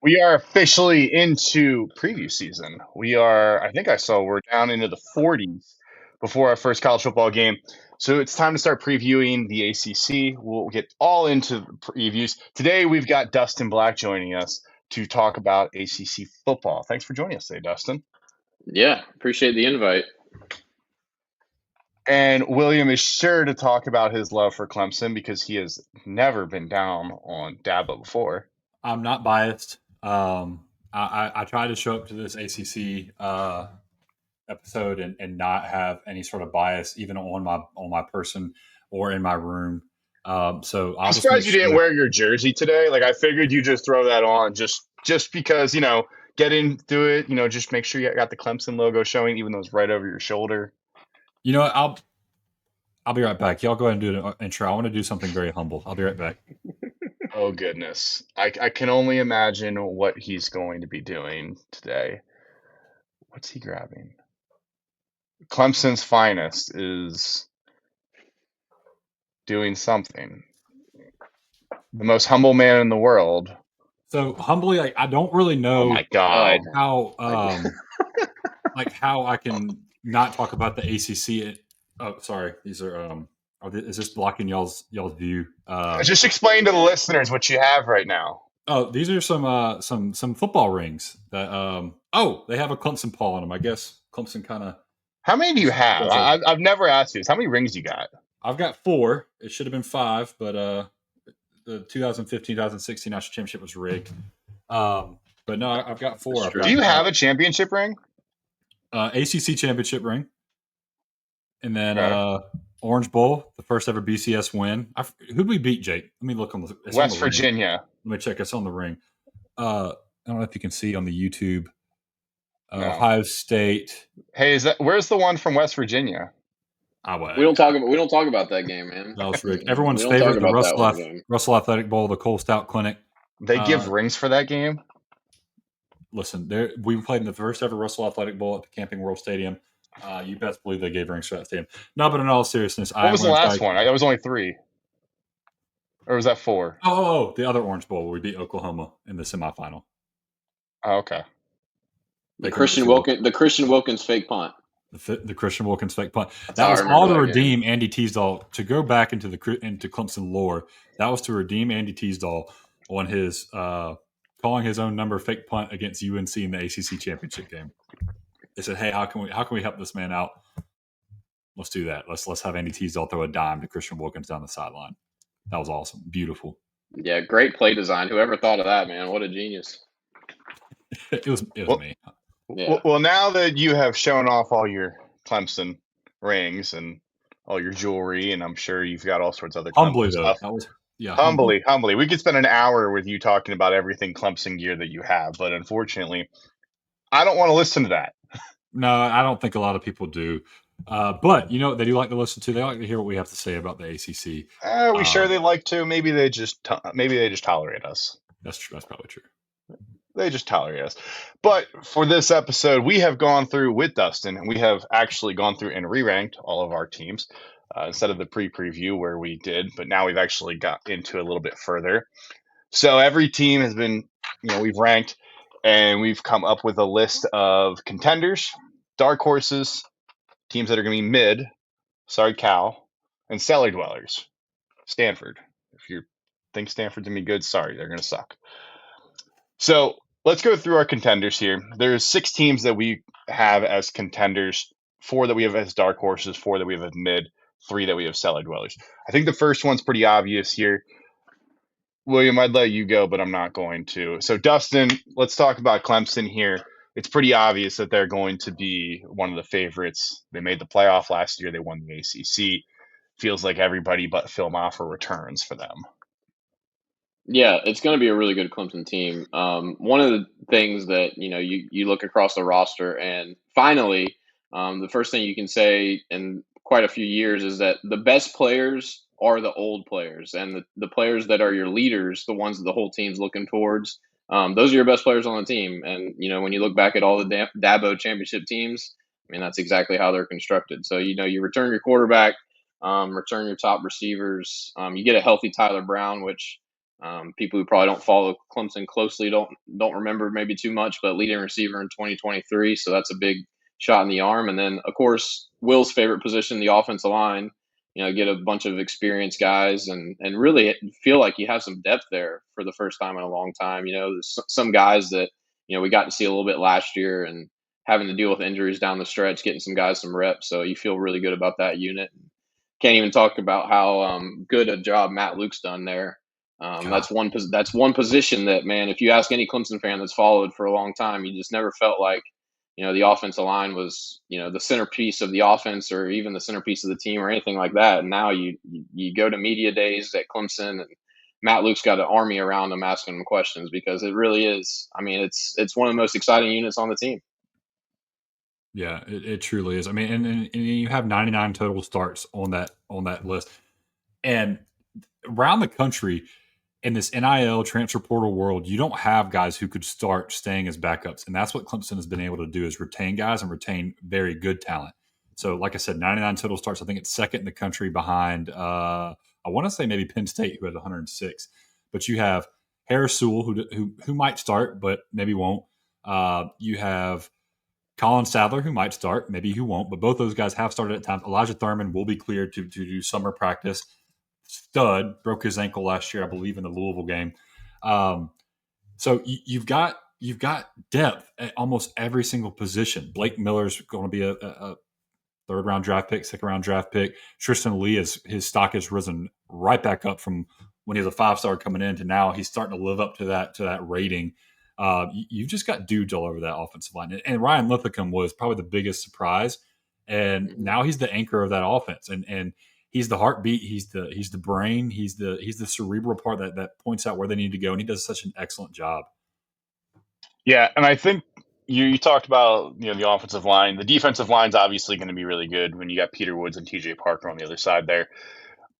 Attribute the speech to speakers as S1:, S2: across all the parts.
S1: We are officially into preview season. I think I saw we're down into the 40s before our first college football game. So it's time to start previewing the ACC. We'll get all into the previews. Today we've got Dustin Black joining us to talk about ACC football. Thanks for joining us today, Dustin.
S2: Yeah, appreciate the invite.
S1: And William is sure to talk about his love for Clemson because he has never been down on Dabo before.
S3: I'm not biased. I try to show up to this ACC episode and not have any sort of bias, even on my person or in my room. So I'll
S1: I'm
S3: just make
S1: surprised you didn't
S3: sure.
S1: wear your jersey today. Like I figured you just throw that on just because, get into it, just make sure you got the Clemson logo showing, even though it's right over your shoulder.
S3: You know what? I'll be right back. Y'all go ahead and do an intro. I want to do something very humble. I'll be right back.
S1: Oh goodness. I can only imagine what he's going to be doing today. What's he grabbing? Clemson's finest is doing something. The most humble man in the world.
S3: So humbly, I don't really know.
S1: Oh my God.
S3: How how I can not talk about the ACC. Oh, sorry. These are is this blocking y'all's view?
S1: Just explain to the listeners what you have right now.
S3: Oh, these are some football rings that they have a Clemson paw on them. I guess Clemson kind of.
S1: How many do you have? I've never asked you this. How many rings you got?
S3: I've got 4. It should have been 5, but the 2015-2016 national championship was rigged. But no, I've got 4.
S1: Do you have a championship ring?
S3: ACC championship ring, and then Orange Bowl, the first ever BCS win. Who'd we beat, Jake? Let me look on the
S1: West Virginia.
S3: Let me check. It's on the ring. I don't know if you can see on the YouTube.
S1: No.
S3: Ohio State.
S1: Hey, where's the one from West Virginia?
S2: We don't talk about that game, man.
S3: That was rigged. Everyone's favorite, the Russell Athletic Bowl, the Cole Stout Clinic.
S1: They give rings for that game.
S3: Listen, we played in the first ever Russell Athletic Bowl at the Camping World Stadium. You best believe they gave rings for that stadium. No, but in all seriousness,
S1: what was the last one? That was only 3, or was that 4?
S3: Oh, the other Orange Bowl where we beat Oklahoma in the semifinal.
S1: Oh, okay.
S2: The Christian Wilkins fake punt.
S3: The Christian Wilkins fake punt. That was all to redeem Andy Teasdall. To go back into Clemson lore, that was to redeem Andy Teasdall on his calling his own number fake punt against UNC in the ACC championship game. They said, "Hey, how can we help this man out? Let's do that. Let's have Andy Teasdall throw a dime to Christian Wilkins down the sideline." That was awesome, beautiful.
S2: Yeah, great play design. Whoever thought of that, man? What a genius!
S3: It was me.
S2: Yeah.
S1: Well, now that you have shown off all your Clemson rings and all your jewelry, and I'm sure you've got all sorts of other
S3: humbly
S1: stuff.
S3: That was, yeah,
S1: humbly. We could spend an hour with you talking about everything Clemson gear that you have, but unfortunately, I don't want to listen to that.
S3: No, I don't think a lot of people do. But they do like to listen to. They like to hear what we have to say about the ACC.
S1: Are we sure they like to? Maybe they just tolerate us.
S3: That's true. That's probably true.
S1: They just tolerate us. But for this episode, we have gone through with Dustin, and we have actually gone through and re-ranked all of our teams instead of the pre-preview where we did. But now we've actually got into it a little bit further. So every team has been, we've ranked, and we've come up with a list of contenders, dark horses, teams that are going to be mid, sorry, Cal, and cellar dwellers, Stanford. If you think Stanford's going to be good, sorry, they're going to suck. So let's go through our contenders here. There's 6 teams that we have as contenders, 4 that we have as dark horses, 4 that we have as mid, 3 that we have cellar dwellers. I think the first one's pretty obvious here. William, I'd let you go, but I'm not going to. So Dustin, let's talk about Clemson here. It's pretty obvious that they're going to be one of the favorites. They made the playoff last year. They won the ACC. Feels like everybody but Phil Maffer returns for them.
S2: Yeah, it's going to be a really good Clemson team. One of the things that, you look across the roster and finally, the first thing you can say in quite a few years is that the best players are the old players, and the players that are your leaders, the ones that the whole team's looking towards, those are your best players on the team. And, when you look back at all the Dabo championship teams, I mean, that's exactly how they're constructed. So, you return your quarterback, return your top receivers, you get a healthy Tyler Brown, which People who probably don't follow Clemson closely don't remember maybe too much, but leading receiver in 2023, so that's a big shot in the arm. And then, of course, Will's favorite position, the offensive line. Get a bunch of experienced guys and really feel like you have some depth there for the first time in a long time. There's some guys that we got to see a little bit last year and having to deal with injuries down the stretch, getting some guys some reps. So you feel really good about that unit. Can't even talk about how good a job Matt Luke's done there. That's one position that, man, if you ask any Clemson fan that's followed for a long time, you just never felt like the offensive line was the centerpiece of the offense or even the centerpiece of the team or anything like that. And now you go to media days at Clemson and Matt Luke's got an army around him asking him questions because it really is. I mean, it's one of the most exciting units on the team.
S3: Yeah, it truly is. I mean, and you have 99 total starts on that list, and around the country in this NIL transfer portal world, you don't have guys who could start staying as backups, and that's what Clemson has been able to do is retain guys and retain very good talent. So, like I said, 99 total starts. I think it's second in the country behind. I want to say maybe Penn State, who has 106. But you have Harris Sewell, who might start, but maybe won't. You have Colin Sadler, who might start, maybe who won't, but both those guys have started at times. Elijah Thurman will be cleared to do summer practice. Stud broke his ankle last year, I believe, in the Louisville game. So you've got depth at almost every single position. Blake Miller's going to be a third-round draft pick, second-round draft pick. Tristan Lee, his stock has risen right back up from when he was a five-star coming in to now he's starting to live up to that rating. You've just got dudes all over that offensive line. And Ryan Lithicum was probably the biggest surprise. And now he's the anchor of that offense. And he's the heartbeat. He's the brain. He's the cerebral part that points out where they need to go. And he does such an excellent job.
S1: Yeah, and I think you talked about the offensive line. The defensive line's obviously going to be really good when you got Peter Woods and TJ Parker on the other side there.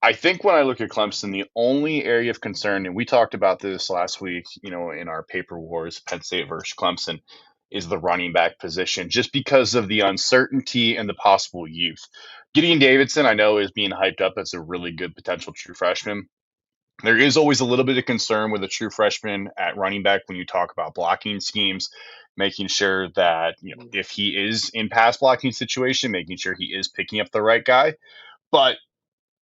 S1: I think when I look at Clemson, the only area of concern, and we talked about this last week, in our paper wars, Penn State versus Clemson, is the running back position, just because of the uncertainty and the possible youth. Gideon Davidson, I know, is being hyped up as a really good potential true freshman. There is always a little bit of concern with a true freshman at running back when you talk about blocking schemes, making sure that, if he is in pass blocking situation, making sure he is picking up the right guy. But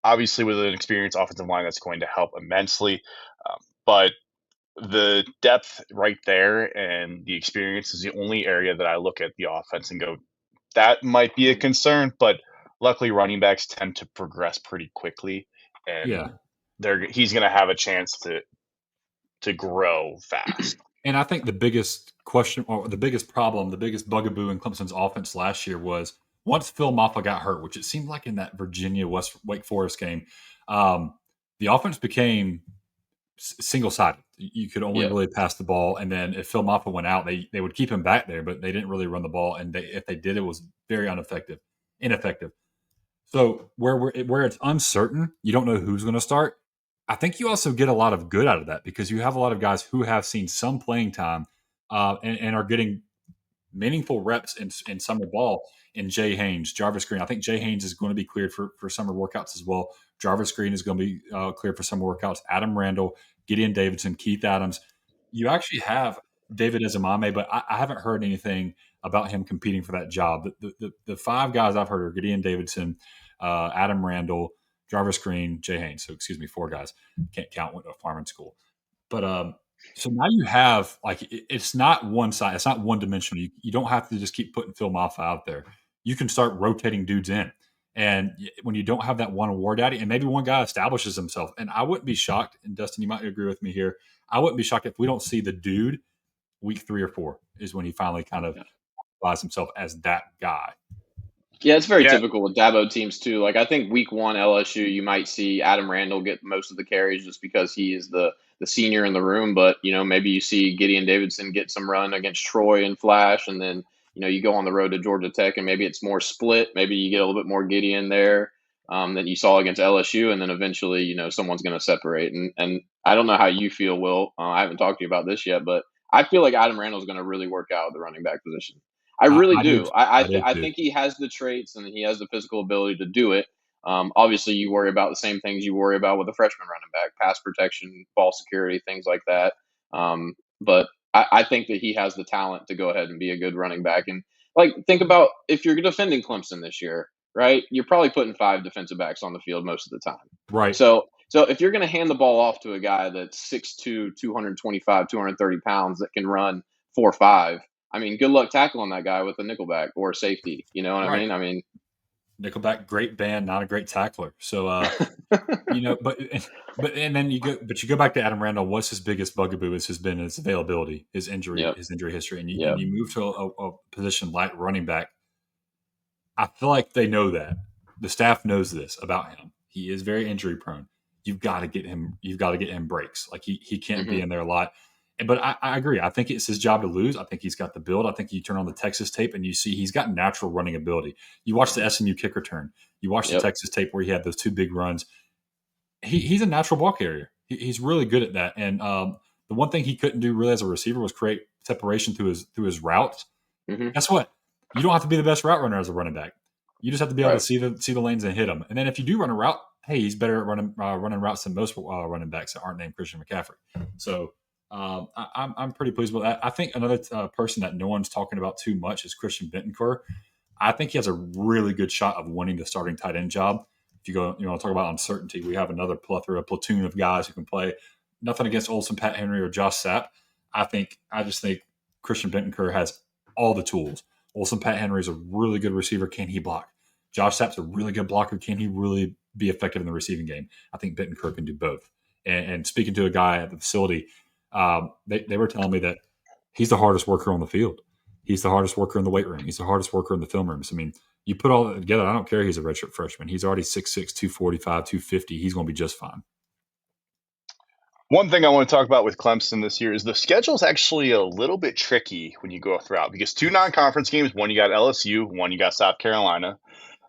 S1: obviously, with an experienced offensive line, that's going to help immensely. But the depth right there and the experience is the only area that I look at the offense and go, that might be a concern. But luckily, running backs tend to progress pretty quickly. And he's going to have a chance to grow fast.
S3: And I think the biggest question or the biggest problem, the biggest bugaboo in Clemson's offense last year was once Phil Maffa got hurt, which it seemed like in that Virginia Wake Forest game, the offense became single-sided. You could only really pass the ball, and then if Phil Maffa went out, they would keep him back there, but they didn't really run the ball, and if they did, it was very ineffective. So where it's uncertain, you don't know who's going to start. I think you also get a lot of good out of that because you have a lot of guys who have seen some playing time and are getting meaningful reps in summer ball in Jay Haynes, Jarvis Green. I think Jay Haynes is going to be cleared for summer workouts as well. Jarvis Green is going to be cleared for summer workouts. Adam Randall, Gideon Davidson, Keith Adams. You actually have David Ezemame, but I haven't heard anything about him competing for that job. The five guys I've heard are Gideon Davidson, Adam Randall, Jarvis Green, Jay Haynes. So, excuse me, four guys. Can't count, went to a farming school. But so now you have, it's not one side. It's not one dimensional. You don't have to just keep putting Phil Maffa out there. You can start rotating dudes in. And when you don't have that one award daddy, and maybe one guy establishes himself, and I wouldn't be shocked, and Dustin, you might agree with me here, I wouldn't be shocked if we don't see the dude week 3 or 4 is when he finally kind of buys himself as that guy.
S2: Yeah, it's very typical with Dabo teams too. I think week 1 LSU, you might see Adam Randall get most of the carries just because he is the senior in the room. But, maybe you see Gideon Davidson get some run against Troy and Flash, and then, you go on the road to Georgia Tech and maybe it's more split. Maybe you get a little bit more Gideon there than you saw against LSU. And then eventually, someone's going to separate. And I don't know how you feel, Will. I haven't talked to you about this yet, but I feel like Adam Randall is going to really work out at the running back position. I really do. I think he has the traits and he has the physical ability to do it. Obviously, you worry about the same things you worry about with a freshman running back: pass protection, ball security, things like that. But I think that he has the talent to go ahead and be a good running back. And like, think about if you're defending Clemson this year, right? You're probably putting 5 defensive backs on the field most of the time.
S3: Right.
S2: So if you're going to hand the ball off to a guy that's 6'2", 225, 230 pounds that can run 4.5, I mean, good luck tackling that guy with a nickelback or a safety. You know what I mean? I mean,
S3: Nickelback, great band, not a great tackler. So, and then you go back to Adam Randall. What's his biggest bugaboo has been his availability, his injury history, and you move to a position like running back. I feel like they know that the staff knows this about him. He is very injury prone. You've got to get him. You've got to get him breaks. Like he can't be in there a lot. But I agree. I think it's his job to lose. I think he's got the build. I think you turn on the Texas tape and you see he's got natural running ability. You watch the SMU kick return. You watch the Texas tape where he had those 2 big runs. He's a natural ball carrier. He's really good at that. And the one thing he couldn't do really as a receiver was create separation through his routes. Guess what? You don't have to be the best route runner as a running back. You just have to be able to see the lanes and hit them. And then if you do run a route, hey, he's better at running routes than most running backs that aren't named Christian McCaffrey. So I'm pretty pleased with that. I think another person that no one's talking about too much is Christian Bentancur. I think he has a really good shot of winning the starting tight end job. If you want to talk about uncertainty, we have another platoon of guys who can play. Nothing against Olsen, Pat Henry, or Josh Sapp. I just think Christian Bentancur has all the tools. Olsen, Pat Henry is a really good receiver. Can he block? Josh Sapp's a really good blocker. Can he really be effective in the receiving game? I think Bentancur can do both. And speaking to a guy at the facility, they were telling me that he's the hardest worker on the field. He's the hardest worker in the weight room. He's the hardest worker in the film rooms. I mean, you put all that together, I don't care he's a redshirt freshman. He's already 6'6", 245, 250. He's going to be just fine.
S1: One thing I want to talk about with Clemson this year is the schedule is actually a little bit tricky when you go throughout because 2 non-conference games, one you got LSU, one you got South Carolina.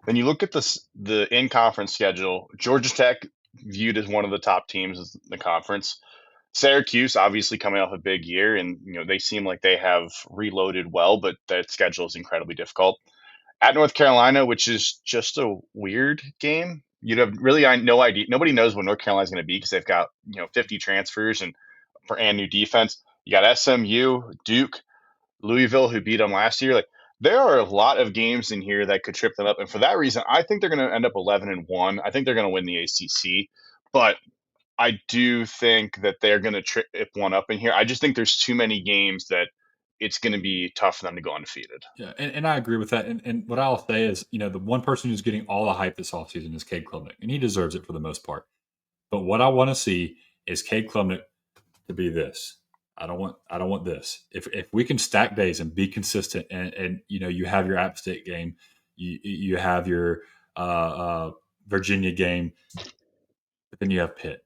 S1: Then you look at the in-conference schedule, Georgia Tech viewed as one of the top teams in the conference. Syracuse obviously coming off a big year, and they seem like they have reloaded well, but that schedule is incredibly difficult. At North Carolina, which is just a weird game. You'd have really no idea. Nobody knows what North Carolina's going to be because they've got 50 transfers and new defense. You got SMU, Duke, Louisville, who beat them last year. Like there are a lot of games in here that could trip them up, and for that reason, I think they're going to end up 11-1. I think they're going to win the ACC, but I do think that they're going to trip one up in here. I just think there's too many games that it's going to be tough for them to go undefeated.
S3: Yeah, and I agree with that. And what I'll say is, the one person who's getting all the hype this offseason is Cade Klubnik, and he deserves it for the most part. But what I want to see is Cade Klubnik to be this. I don't want this. If we can stack days and be consistent, and you have your App State game, you have your Virginia game, but then you have Pitt,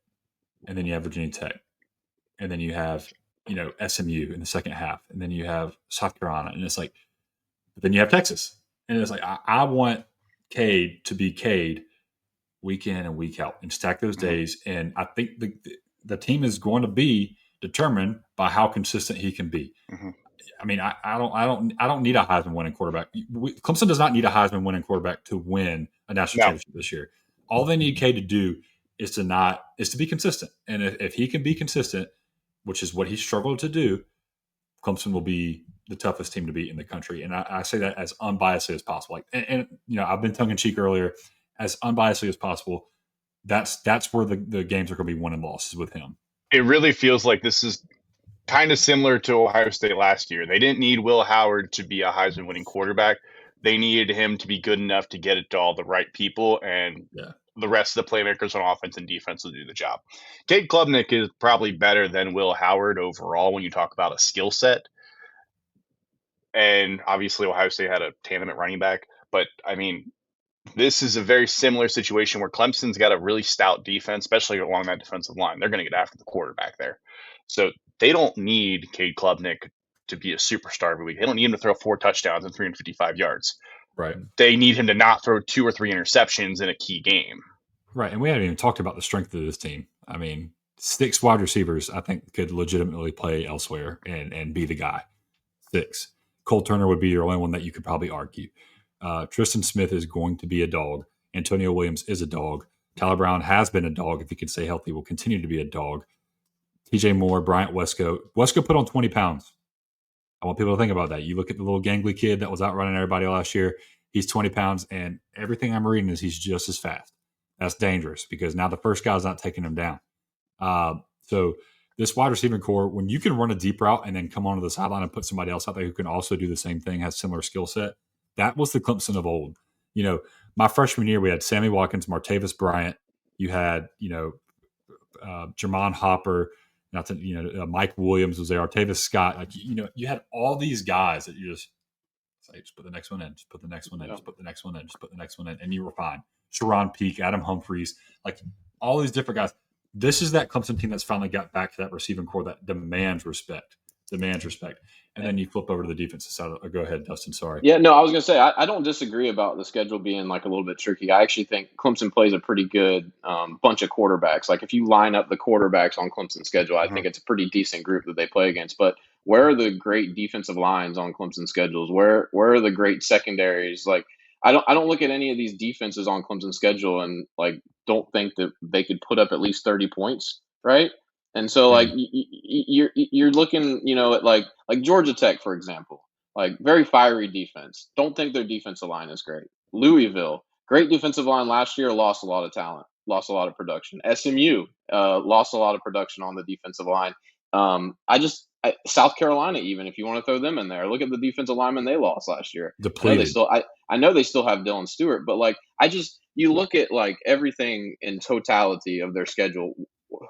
S3: and then you have Virginia Tech, and then you have SMU in the second half, and then you have South Carolina, and it's like, but then you have Texas, and it's like I want Cade to be Cade week in and week out, and stack those days, and I think the team is going to be determined by how consistent he can be. I mean, I don't need a Heisman winning quarterback. Clemson does not need a Heisman winning quarterback to win a national championship this year. All they need Cade to do is to be consistent, and if he can be consistent, which is what he struggled to do, Clemson will be the toughest team to beat in the country. And I say that as unbiasedly as possible. And I've been tongue in cheek earlier, as unbiasedly as possible. That's where the games are going to be won and losses with him.
S1: It really feels like this is kind of similar to Ohio State last year. They didn't need Will Howard to be a Heisman winning quarterback. They needed him to be good enough to get it to all the right people, and the rest of the playmakers on offense and defense will do the job. Cade Klubnik is probably better than Will Howard overall when you talk about a skill set. And obviously Ohio State had a tandem at running back. But, I mean, this is a very similar situation where Clemson's got a really stout defense, especially along that defensive line. They're going to get after the quarterback there. So they don't need Cade Klubnik to be a superstar every week. They don't need him to throw 4 touchdowns and 355 yards.
S3: Right.
S1: They need him to not throw 2 or 3 interceptions in a key game.
S3: Right. And we haven't even talked about the strength of this team. I mean, 6 wide receivers, I think, could legitimately play elsewhere and be the guy. 6. Cole Turner would be your only one that you could probably argue. Tristan Smith is going to be a dog. Antonio Williams is a dog. Tyler Brown has been a dog. If he can stay healthy, will continue to be a dog. TJ Moore, Bryant Wesco. Wesco put on 20 pounds. I want people to think about that. You look at the little gangly kid that was outrunning everybody last year. He's 20 pounds, and everything I'm reading is he's just as fast. That's dangerous because now the first guy's not taking him down. So this wide receiving core, when you can run a deep route and then come onto the sideline and put somebody else out there who can also do the same thing, has similar skill set, that was the Clemson of old. My freshman year, we had Sammy Watkins, Martavis Bryant. You had, Jermon Hopper. Mike Williams was there. Artavis Scott. You had all these guys that you just say, just put the next one in, just put the next one in, just put the next one in, just put the next one in, and you were fine. Sharon Peak, Adam Humphreys, all these different guys. This is that Clemson team that's finally got back to that receiving core that demands respect. And then you flip over to the defensive side. Go ahead, Dustin. Sorry.
S2: Yeah, no, I was going to say, I don't disagree about the schedule being a little bit tricky. I actually think Clemson plays a pretty good bunch of quarterbacks. If you line up the quarterbacks on Clemson's schedule, I think it's a pretty decent group that they play against. But where are the great defensive lines on Clemson's schedules? Where are the great secondaries? I don't look at any of these defenses on Clemson's schedule and don't think that they could put up at least 30 points, right? And so you're looking, at like Georgia Tech, for example, very fiery defense. Don't think their defensive line is great. Louisville, great defensive line last year, lost a lot of talent, lost a lot of production. SMU lost a lot of production on the defensive line. South Carolina, even if you want to throw them in there, look at the defensive linemen they lost last year.
S3: Depleted.
S2: I know they still have Dylan Stewart, but you look at everything in totality of their schedule.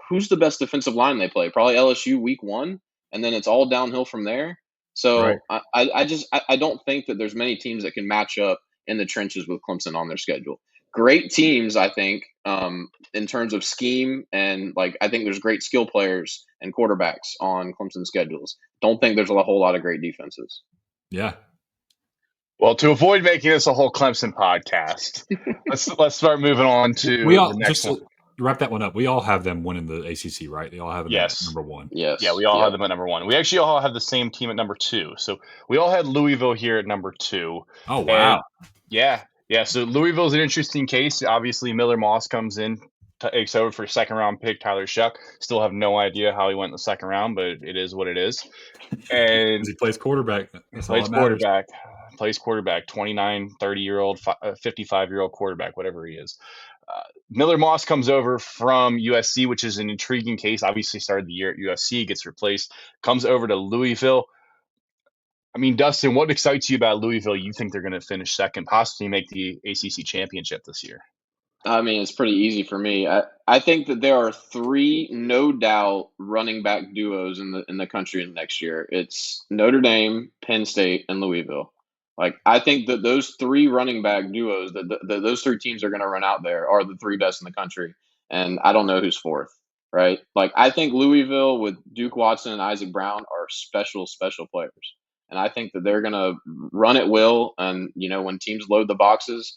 S2: Who's the best defensive line they play? Probably LSU week 1, and then it's all downhill from there. So right. I don't think that there's many teams that can match up in the trenches with Clemson on their schedule. Great teams, I think, in terms of scheme, and I think there's great skill players and quarterbacks on Clemson schedules. Don't think there's a whole lot of great defenses.
S3: Yeah.
S1: Well, to avoid making this a whole Clemson podcast, let's start moving on to the next one.
S3: Wrap that one up. We all have them winning the ACC, right? They all have them at number 1.
S2: Yes.
S1: Yeah, we all have them at number 1. We actually all have the same team at number 2. So we all had Louisville here at number 2.
S3: Oh, wow.
S1: And yeah. So Louisville's an interesting case. Obviously, Miller Moss comes in, takes over for second-round pick Tyler Shuck. Still have no idea how he went in the second round, but it is what it is. And
S3: he plays quarterback.
S1: Plays quarterback, 29, 30-year-old, 55-year-old quarterback, whatever he is. Miller Moss comes over from USC, which is an intriguing case. Obviously started the year at USC, gets replaced, comes over to Louisville. I mean, Dustin, what excites you about Louisville? You think they're going to finish second, possibly make the ACC championship this year?
S2: I mean, it's pretty easy for me. I think that there are 3 no doubt running back duos in the country next year. It's Notre Dame, Penn State, and Louisville. I think that those 3 running back duos, those 3 teams are going to run out there, are the 3 best in the country. And I don't know who's 4th, right? I think Louisville with Duke Watson and Isaac Brown are special players. And I think that they're going to run at will. And, when teams load the boxes,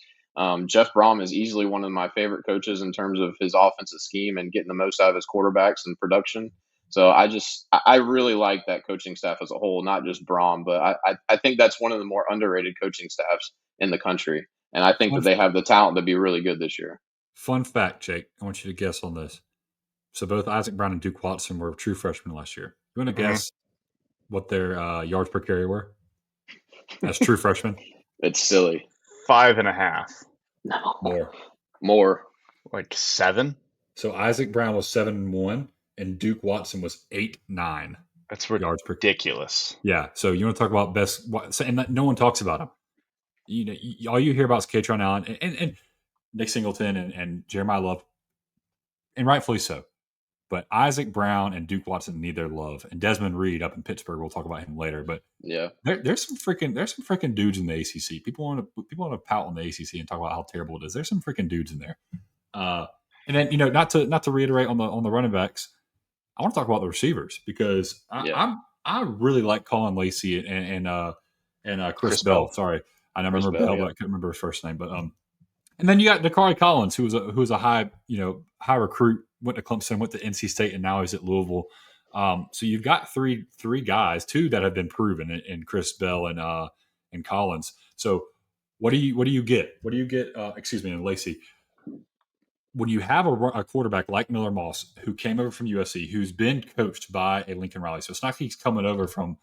S2: Jeff Brom is easily one of my favorite coaches in terms of his offensive scheme and getting the most out of his quarterbacks and production. So I really like that coaching staff as a whole, not just Brom, but I think that's one of the more underrated coaching staffs in the country. And I think that they have the talent to be really good this year.
S3: Fun fact, Jake, I want you to guess on this. So both Isaac Brown and Duke Watson were true freshmen last year. You want to guess what their yards per carry were as true freshmen?
S2: It's silly.
S1: 5.5.
S2: No. More.
S1: 7?
S2: So
S3: Isaac Brown was 7-1. And Duke Watson was 8-9.
S1: That's ridiculous.
S3: Yeah. So you want to talk about best, and no one talks about him. All you hear about is Katron Allen and Nick Singleton and Jeremiah Love, and rightfully so. But Isaac Brown and Duke Watson need their love, and Desmond Reed up in Pittsburgh. We'll talk about him later. But
S2: yeah,
S3: there's some freaking dudes in the ACC. People want to pout on the ACC and talk about how terrible it is. There's some freaking dudes in there. And then not to reiterate on the running backs. I want to talk about the receivers because I really like Colin Lacey and Chris Bell. Sorry, I never remember Bell, but I couldn't remember his first name. But and then you got Dakari Collins, who was a high recruit, went to Clemson, went to NC State, and now he's at Louisville. So you've got three guys, 2 that have been proven in Chris Bell and Collins. So What do you get? What do you get? Excuse me, and Lacey. When you have a quarterback like Miller Moss, who came over from USC, who's been coached by a Lincoln Riley, so it's not like he's coming over from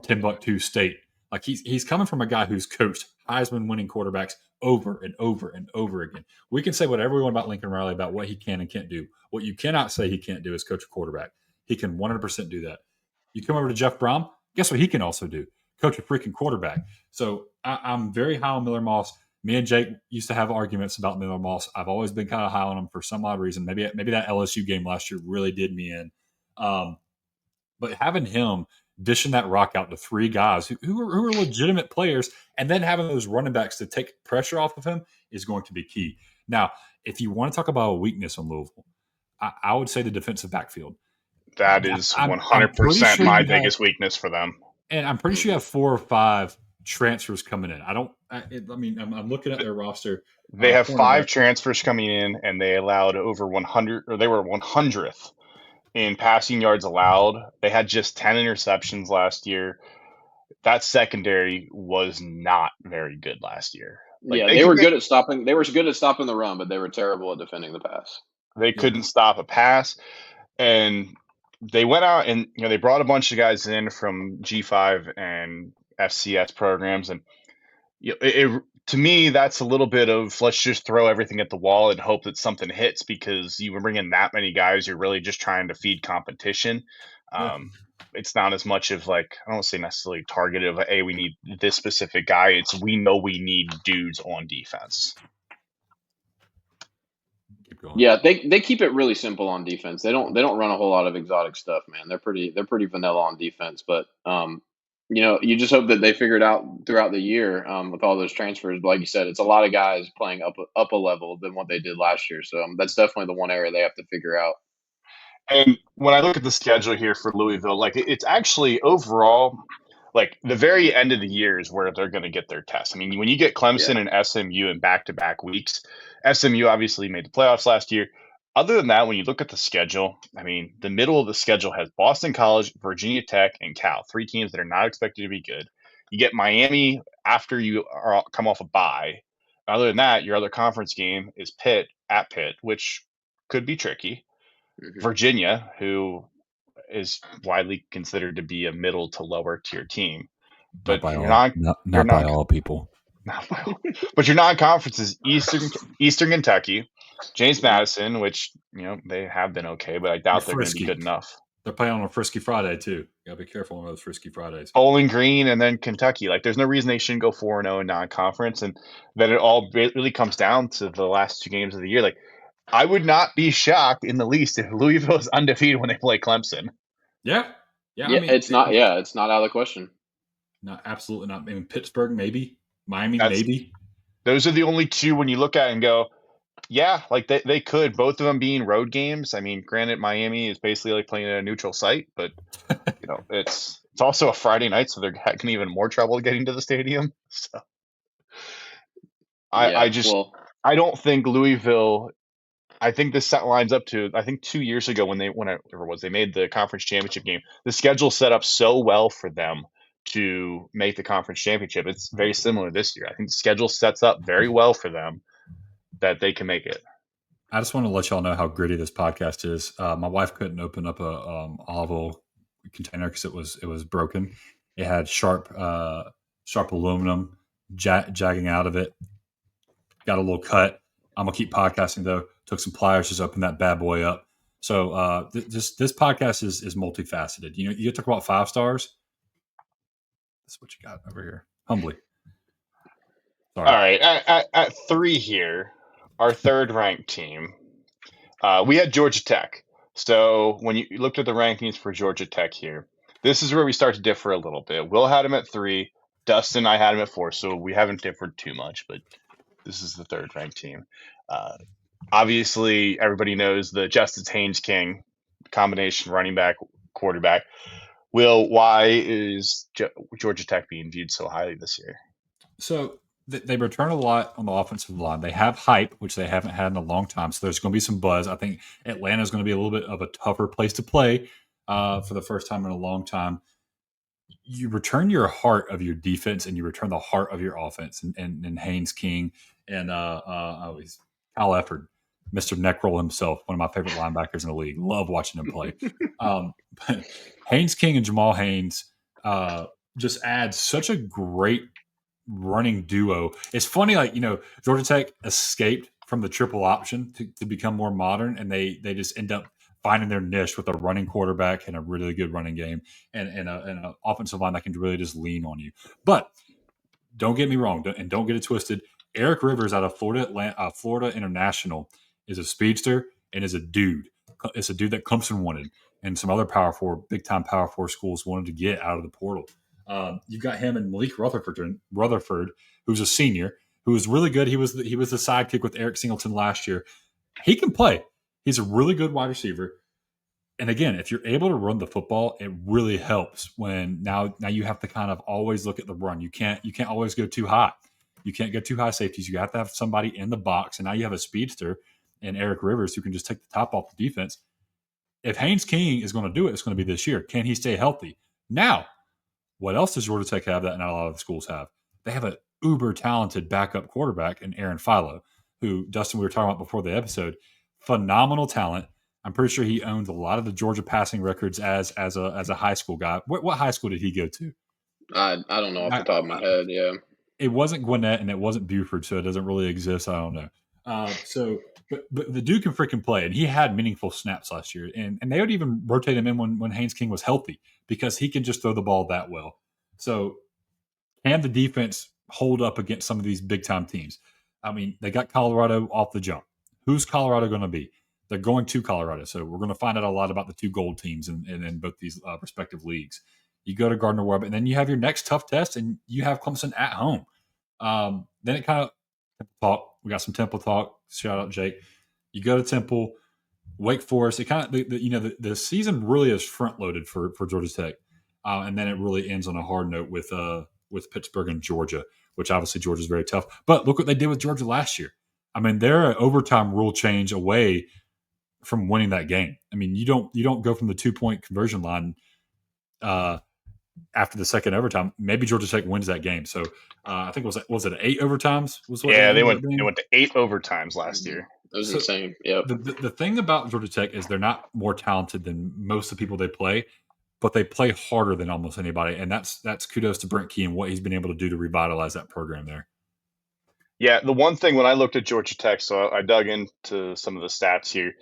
S3: Timbuktu State. Like he's coming from a guy who's coached Heisman winning quarterbacks over and over and over again. We can say whatever we want about Lincoln Riley about what he can and can't do. What you cannot say he can't do is coach a quarterback. He can 100% do that. You come over to Jeff Brom, guess what he can also do? Coach a freaking quarterback. So I'm very high on Miller Moss. Me and Jake used to have arguments about Miller Moss. I've always been kind of high on him for some odd reason. Maybe that LSU game last year really did me in. But having him dishing that rock out to three guys who are legitimate players, and then having those running backs to take pressure off of him is going to be key. Now, if you want to talk about a weakness on Louisville, I would say the defensive backfield.
S1: That is 100% my biggest weakness for them.
S3: And I'm pretty sure you have 4 or 5 transfers coming in. I'm looking at their roster.
S1: They have 5 transfers coming in, and they allowed over 100, or they were 100th in passing yards allowed. They had just 10 interceptions last year. That secondary was not very good last year.
S2: They were good at stopping. They were good at stopping the run, but they were terrible at defending the pass.
S1: They couldn't stop a pass, and they went out and they brought a bunch of guys in from G5 and FCS programs, and to me that's a little bit of let's just throw everything at the wall and hope that something hits, because you bring in that many guys, you're really just trying to feed competition. It's not as much of I don't want to say necessarily targeted of hey, we need this specific guy. It's we know we need dudes on defense.
S2: Yeah, they keep it really simple on defense. They don't run a whole lot of exotic stuff, man. They're pretty vanilla on defense, but you just hope that they figure it out throughout the year with all those transfers. But like you said, it's a lot of guys playing up a level than what they did last year. So that's definitely the one area they have to figure out.
S1: And when I look at the schedule here for Louisville, it's actually overall, the very end of the year is where they're going to get their test. I mean, when you get Clemson and SMU in back-to-back weeks, SMU obviously made the playoffs last year. Other than that, when you look at the schedule, I mean, the middle of the schedule has Boston College, Virginia Tech, and Cal, 3 teams that are not expected to be good. You get Miami after you come off a bye. Other than that, your other conference game is Pitt at Pitt, which could be tricky. Mm-hmm. Virginia, who is widely considered to be a middle to lower tier team, but
S3: not by all people.
S1: Not by all. But your non-conference is Eastern Kentucky, James Madison, which they have been okay, but I doubt they're going to be good enough.
S3: They're playing on a Frisky Friday too. You gotta be careful on those Frisky Fridays.
S1: Bowling Green and then Kentucky. There's no reason they shouldn't go 4-0 in non-conference, and then it all really comes down to the last 2 games of the year. I would not be shocked in the least if Louisville is undefeated when they play Clemson.
S3: Yeah.
S2: It's not out of the question.
S3: No, absolutely not. I mean, Pittsburgh, maybe. Miami, maybe.
S1: Those are the only 2 when you look at it and go, yeah, they could. Both of them being road games. I mean, granted, Miami is basically playing at a neutral site, but it's also a Friday night, so they're having even more trouble getting to the stadium. So I don't think Louisville. I think this lines up to 2 years ago when they made the conference championship game. The schedule set up so well for them to make the conference championship. It's very similar this year. I think the schedule sets up very well for them that they can make it.
S3: I just want to let y'all know how gritty this podcast is. My wife couldn't open up a olive oil container because it was broken. It had sharp aluminum jagging out of it. Got a little cut. I'm gonna keep podcasting though. Took some pliers, just opened that bad boy up. So this podcast is multifaceted. You talk about 5 stars. That's what you got over here. Humbly.
S1: Sorry. All right, at 3 here, our third ranked team, we had Georgia Tech. So when you looked at the rankings for Georgia Tech here, this is where we start to differ a little bit. Will had him at 3. Dustin, I had him at 4. So we haven't differed too much, but this is the third ranked team. Obviously, everybody knows the Justice Haynes King combination running back, quarterback. Will, why is Georgia Tech being viewed so highly this year?
S3: So they return a lot on the offensive line. They have hype, which they haven't had in a long time. So there's going to be some buzz. I think Atlanta is going to be a little bit of a tougher place to play for the first time in a long time. you return your heart of your defense and you return the heart of your offense. And Haynes King and Kyle Efford, Mr. Neckroll himself, one of my favorite linebackers in the league. Love watching him play. But Haynes King and Jamal Haynes just add such a great running duo. It's funny, like, Georgia Tech escaped from the triple option to become more modern, and they just end up finding their niche with a running quarterback and a really good running game and an offensive line that can really just lean on you. But don't get me wrong, and don't get it twisted. Eric Rivers out of Florida International is a speedster and is a dude. It's a dude that Clemson wanted, and some other big time Power Four schools wanted to get out of the portal. You've got him and Malik Rutherford, who's a senior, who is really good. He was the sidekick with Eric Singleton last year. He can play. He's a really good wide receiver. And again, if you're able to run the football, it really helps when now you have to kind of always look at the run. You can't always go too high. You can't go too high safeties. You have to have somebody in the box. And now you have a speedster and Eric Rivers who can just take the top off the defense. If Haynes King is going to do it, it's going to be this year. Can he stay healthy? Now, what else does Georgia Tech have that not a lot of the schools have? They have an uber talented backup quarterback in Aaron Philo, who, Dustin, we were talking about before the episode. Phenomenal talent. I'm pretty sure he owns a lot of the Georgia passing records as a high school guy. What high school did he go to?
S2: I don't know off the top of my head. Yeah,
S3: it wasn't Gwinnett and it wasn't Buford, so it doesn't really exist. I don't know. But the dude can freaking play, and he had meaningful snaps last year, and they would even rotate him in when Haynes King was healthy because he can just throw the ball that well. So can the defense hold up against some of these big time teams? I mean, they got Colorado off the jump. Who's Colorado going to be? They're going to Colorado, so we're going to find out a lot about the two gold teams in both these respective leagues. You go to Gardner-Webb, and then you have your next tough test, and you have Clemson at home. Then it kind of talk. We got some Temple talk. Shout out Jake. You go to Temple, Wake Forest. It kind of the season really is front loaded for Georgia Tech, and then it really ends on a hard note with Pittsburgh and Georgia, which obviously Georgia is very tough. But look what they did with Georgia last year. I mean, they're an overtime rule change away from winning that game. I mean, you don't go from the 2-point conversion line after the second overtime. Maybe Georgia Tech wins that game. So I think was it 8 overtimes?
S1: They went to 8 overtimes last year.
S2: It was insane. Yeah.
S3: The thing about Georgia Tech is they're not more talented than most of the people they play, but they play harder than almost anybody, and that's kudos to Brent Key and what he's been able to do to revitalize that program there.
S1: Yeah, the one thing when I looked at Georgia Tech, so I dug into some of the stats here.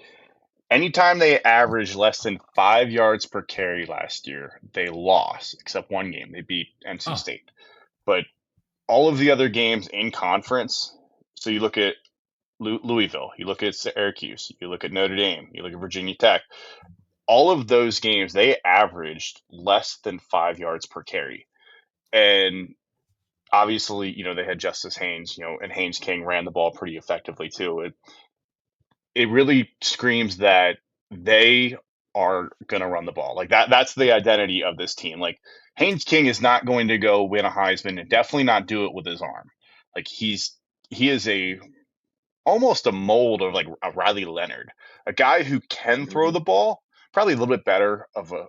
S1: Anytime they averaged less than 5 yards per carry last year, they lost, except one game. They beat NC State. But all of the other games in conference, so you look at Louisville, you look at Syracuse, you look at Notre Dame, you look at Virginia Tech, all of those games, they averaged less than 5 yards per carry. And obviously, they had Justice Haynes, and Haynes King ran the ball pretty effectively too. It really screams that they are going to run the ball. Like that's the identity of this team. Like Haynes King is not going to go win a Heisman and definitely not do it with his arm. Like he is almost a mold of like a Riley Leonard, a guy who can throw the ball, probably a little bit better of a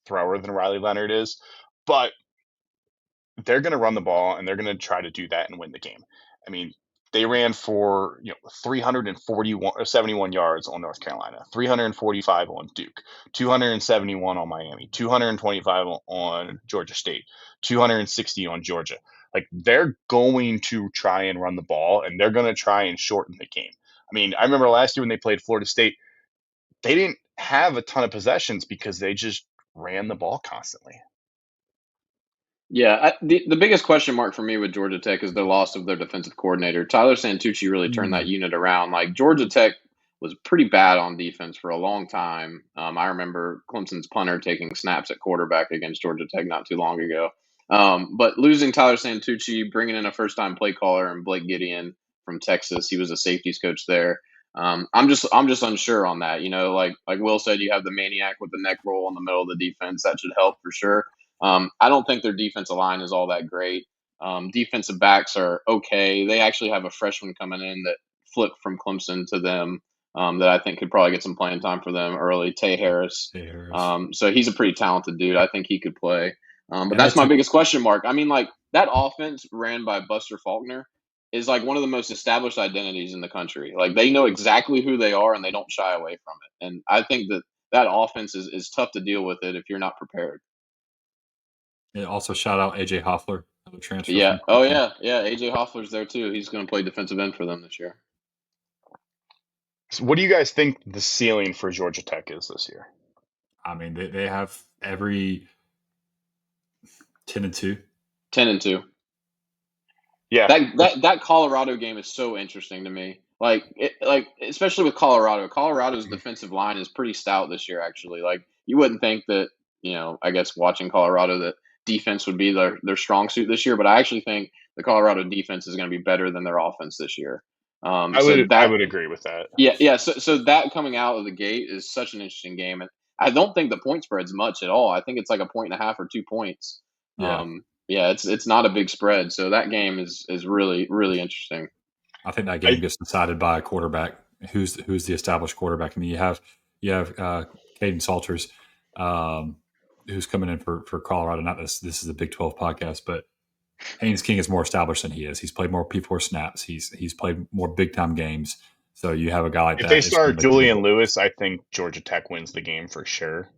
S1: thrower than Riley Leonard is, but they're going to run the ball and they're going to try to do that and win the game. I mean, they ran for 371 yards on North Carolina, 345 on Duke, 271 on Miami, 225 on Georgia State, 260 on Georgia. Like they're going to try and run the ball and they're going to try and shorten the game. I mean, I remember last year when they played Florida State, they didn't have a ton of possessions because they just ran the ball constantly.
S2: Yeah, the biggest question mark for me with Georgia Tech is the loss of their defensive coordinator. Tyler Santucci really turned that unit around. Like Georgia Tech was pretty bad on defense for a long time. I remember Clemson's punter taking snaps at quarterback against Georgia Tech not too long ago. But losing Tyler Santucci, bringing in a first-time play caller and Blake Gideon from Texas, he was a safeties coach there. I'm just unsure on that. Like Will said, you have the maniac with the neck roll in the middle of the defense. That should help for sure. I don't think their defensive line is all that great. Defensive backs are okay. They actually have a freshman coming in that flipped from Clemson to them that I think could probably get some playing time for them early, Tay Harris. So he's a pretty talented dude. I think he could play. But that's my biggest question mark. I mean, like, that offense ran by Buster Faulkner is like one of the most established identities in the country. Like, they know exactly who they are and they don't shy away from it. And I think that offense is tough to deal with it if you're not prepared.
S3: Yeah, also shout out AJ Hoffler, the transfer.
S2: Yeah. Oh yeah. Yeah. AJ Hoffler's there too. He's going to play defensive end for them this year.
S1: So what do you guys think the ceiling for Georgia Tech is this year?
S3: I mean, they have every 10-2.
S2: 10-2.
S1: Yeah.
S2: That Colorado game is so interesting to me. Like especially with Colorado. Colorado's defensive line is pretty stout this year, actually. Like, you wouldn't think that, I guess watching Colorado, that defense would be their strong suit this year, but I actually think the Colorado defense is going to be better than their offense this year.
S1: I would agree with that.
S2: Yeah. So that coming out of the gate is such an interesting game, and I don't think the point spread's much at all. I think it's like 1.5 or 2 points.
S3: Yeah.
S2: Yeah, it's not a big spread, so that game is really, really interesting.
S3: I think that game gets decided by a quarterback. Who's the established quarterback? I mean, you have Caden Salters, who's coming in for Colorado. Not this is a Big 12 podcast, but Haynes King is more established than he is. He's played more P4 snaps. He's played more big time games. So you have a guy like that.
S1: If they start Julian Lewis, I think Georgia Tech wins the game for sure.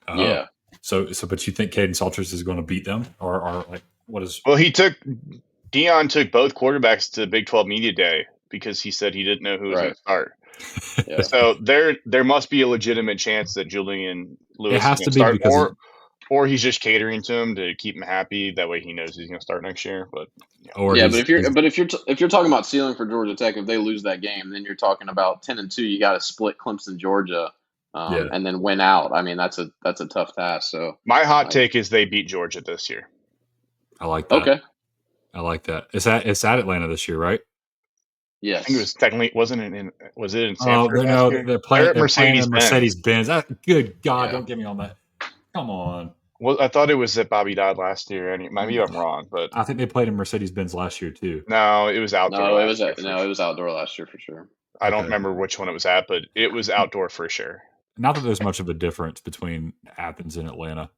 S2: Yeah.
S3: So, but you think Caden Salters is going to beat them, or like what is?
S1: Well, Deion took both quarterbacks to Big 12 Media Day because he said he didn't know who was going to start. Yeah. So there must be a legitimate chance that Julian Lewis is going to start, or he's just catering to him to keep him happy. That way he knows he's going to start next year. But
S2: if you're talking about ceiling for Georgia Tech, if they lose that game, then you're talking about 10-2. You got to split Clemson, Georgia. And then win out. I mean, that's a tough task. So
S1: my hot take is they beat Georgia this year.
S3: I like that.
S2: Okay,
S3: I like that. It's at Atlanta this year, right?
S2: Yes.
S1: I think it was technically was it in Sanford?
S3: Oh, no, they're playing Mercedes-Benz. Good God, don't get me on that. Come on.
S1: Well, I thought it was at Bobby Dodd last year. Maybe I'm wrong, but
S3: I think they played in Mercedes-Benz last year too.
S1: No, it was outdoor.
S2: It was outdoor last year for sure.
S1: I don't remember which one it was at, but it was outdoor for sure.
S3: Not that there's much of a difference between Athens and Atlanta.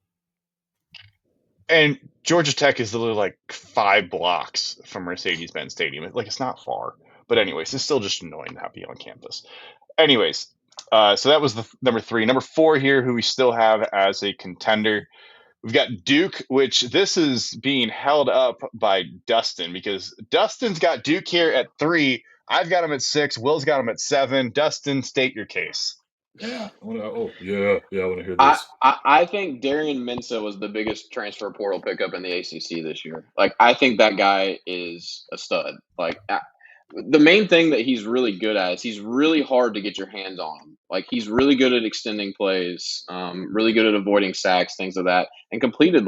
S1: And Georgia Tech is literally like 5 blocks from Mercedes-Benz Stadium. Like, it's not far. But anyways, it's still just annoying to have to be on campus. Anyways, so that was the number 3. Number 4 here, who we still have as a contender. We've got Duke, which this is being held up by Dustin because Dustin's got Duke here at 3. I've got him at 6. Will's got him at 7. Dustin, state your case.
S3: Yeah, I want to hear this.
S2: I think Darian Mensah was the biggest transfer portal pickup in the ACC this year. Like, I think that guy is a stud. Like, the main thing that he's really good at is he's really hard to get your hands on him. Like, he's really good at extending plays, really good at avoiding sacks, things like that, and completed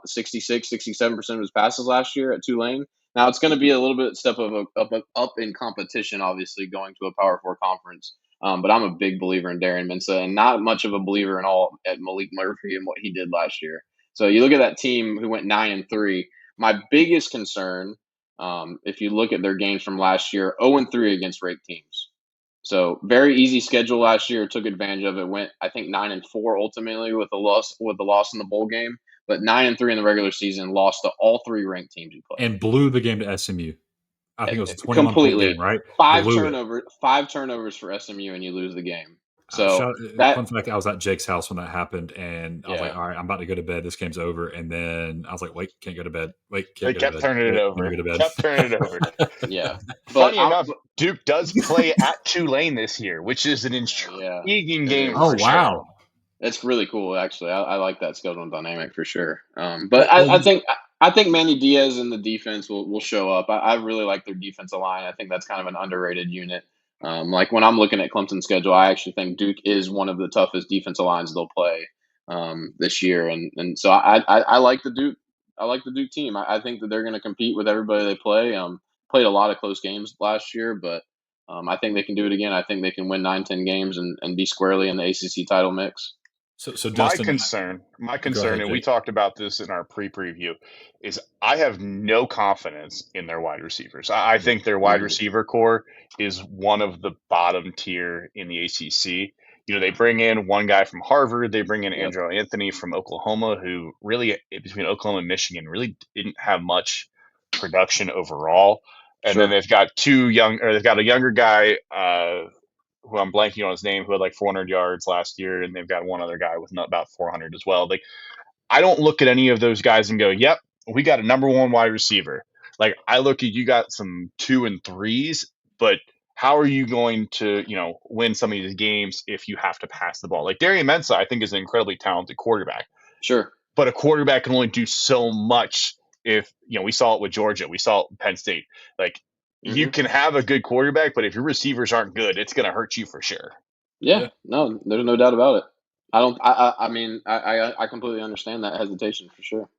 S2: 66, 67% of his passes last year at Tulane. Now, it's going to be a little bit step up in competition, obviously, going to a Power 4 conference. But I'm a big believer in Darian Mensah and not much of a believer at Malik Murphy and what he did last year. So you look at that team who went 9-3. My biggest concern, if you look at their games from last year, 0-3 against ranked teams. So very easy schedule last year. Took advantage of it. Went, I think, 9-4 ultimately with the loss in the bowl game. But 9-3 in the regular season, lost to all 3 ranked teams you played
S3: and blew the game to SMU. I think it was a 21-point game, right?
S2: 5 turnovers for SMU, and you lose the game. So
S3: fun fact, I was at Jake's house when that happened, and I was like, "All right, I'm about to go to bed. This game's over." And then I was like, "Wait, can't go to bed. Wait, can't go to bed."
S1: Turning it over. Kept turning it over.
S2: Yeah.
S1: Funny enough, Duke does play at Tulane this year, which is an intriguing game.
S3: Oh wow.
S2: Sure. It's really cool, actually. I like that schedule dynamic for sure. But I think Manny Diaz and the defense will show up. I really like their defensive line. I think that's kind of an underrated unit. Like, when I'm looking at Clemson's schedule, I actually think Duke is one of the toughest defensive lines they'll play this year, and so I like the Duke. I like the Duke team. I think that they're going to compete with everybody they play. Played a lot of close games last year, but I think they can do it again. I think they can win 9-10 games and be squarely in the ACC title mix.
S3: So Dustin,
S1: my concern, and we talked about this in our pre-preview, is I have no confidence in their wide receivers. I think their wide receiver core is one of the bottom tier in the ACC. they bring in one guy from Harvard, they bring in
S2: Yep.
S1: Andrew Anthony from Oklahoma, who really, between Oklahoma and Michigan, really didn't have much production overall. And then they've got they've got a younger guy, who I'm blanking on his name, who had like 400 yards last year, and they've got one other guy with about 400 as well. Like, I don't look at any of those guys and go, "Yep, we got a number one wide receiver." Like, I look at, you got some 2 and 3s, but how are you going to, win some of these games if you have to pass the ball? Like, Darian Mensah, I think, is an incredibly talented quarterback.
S2: Sure.
S1: But a quarterback can only do so much if, we saw it with Georgia, we saw it with Penn State. Like, you can have a good quarterback, but if your receivers aren't good, it's going to hurt you for sure.
S2: Yeah, no, there's no doubt about it. I mean, I completely understand that hesitation for sure.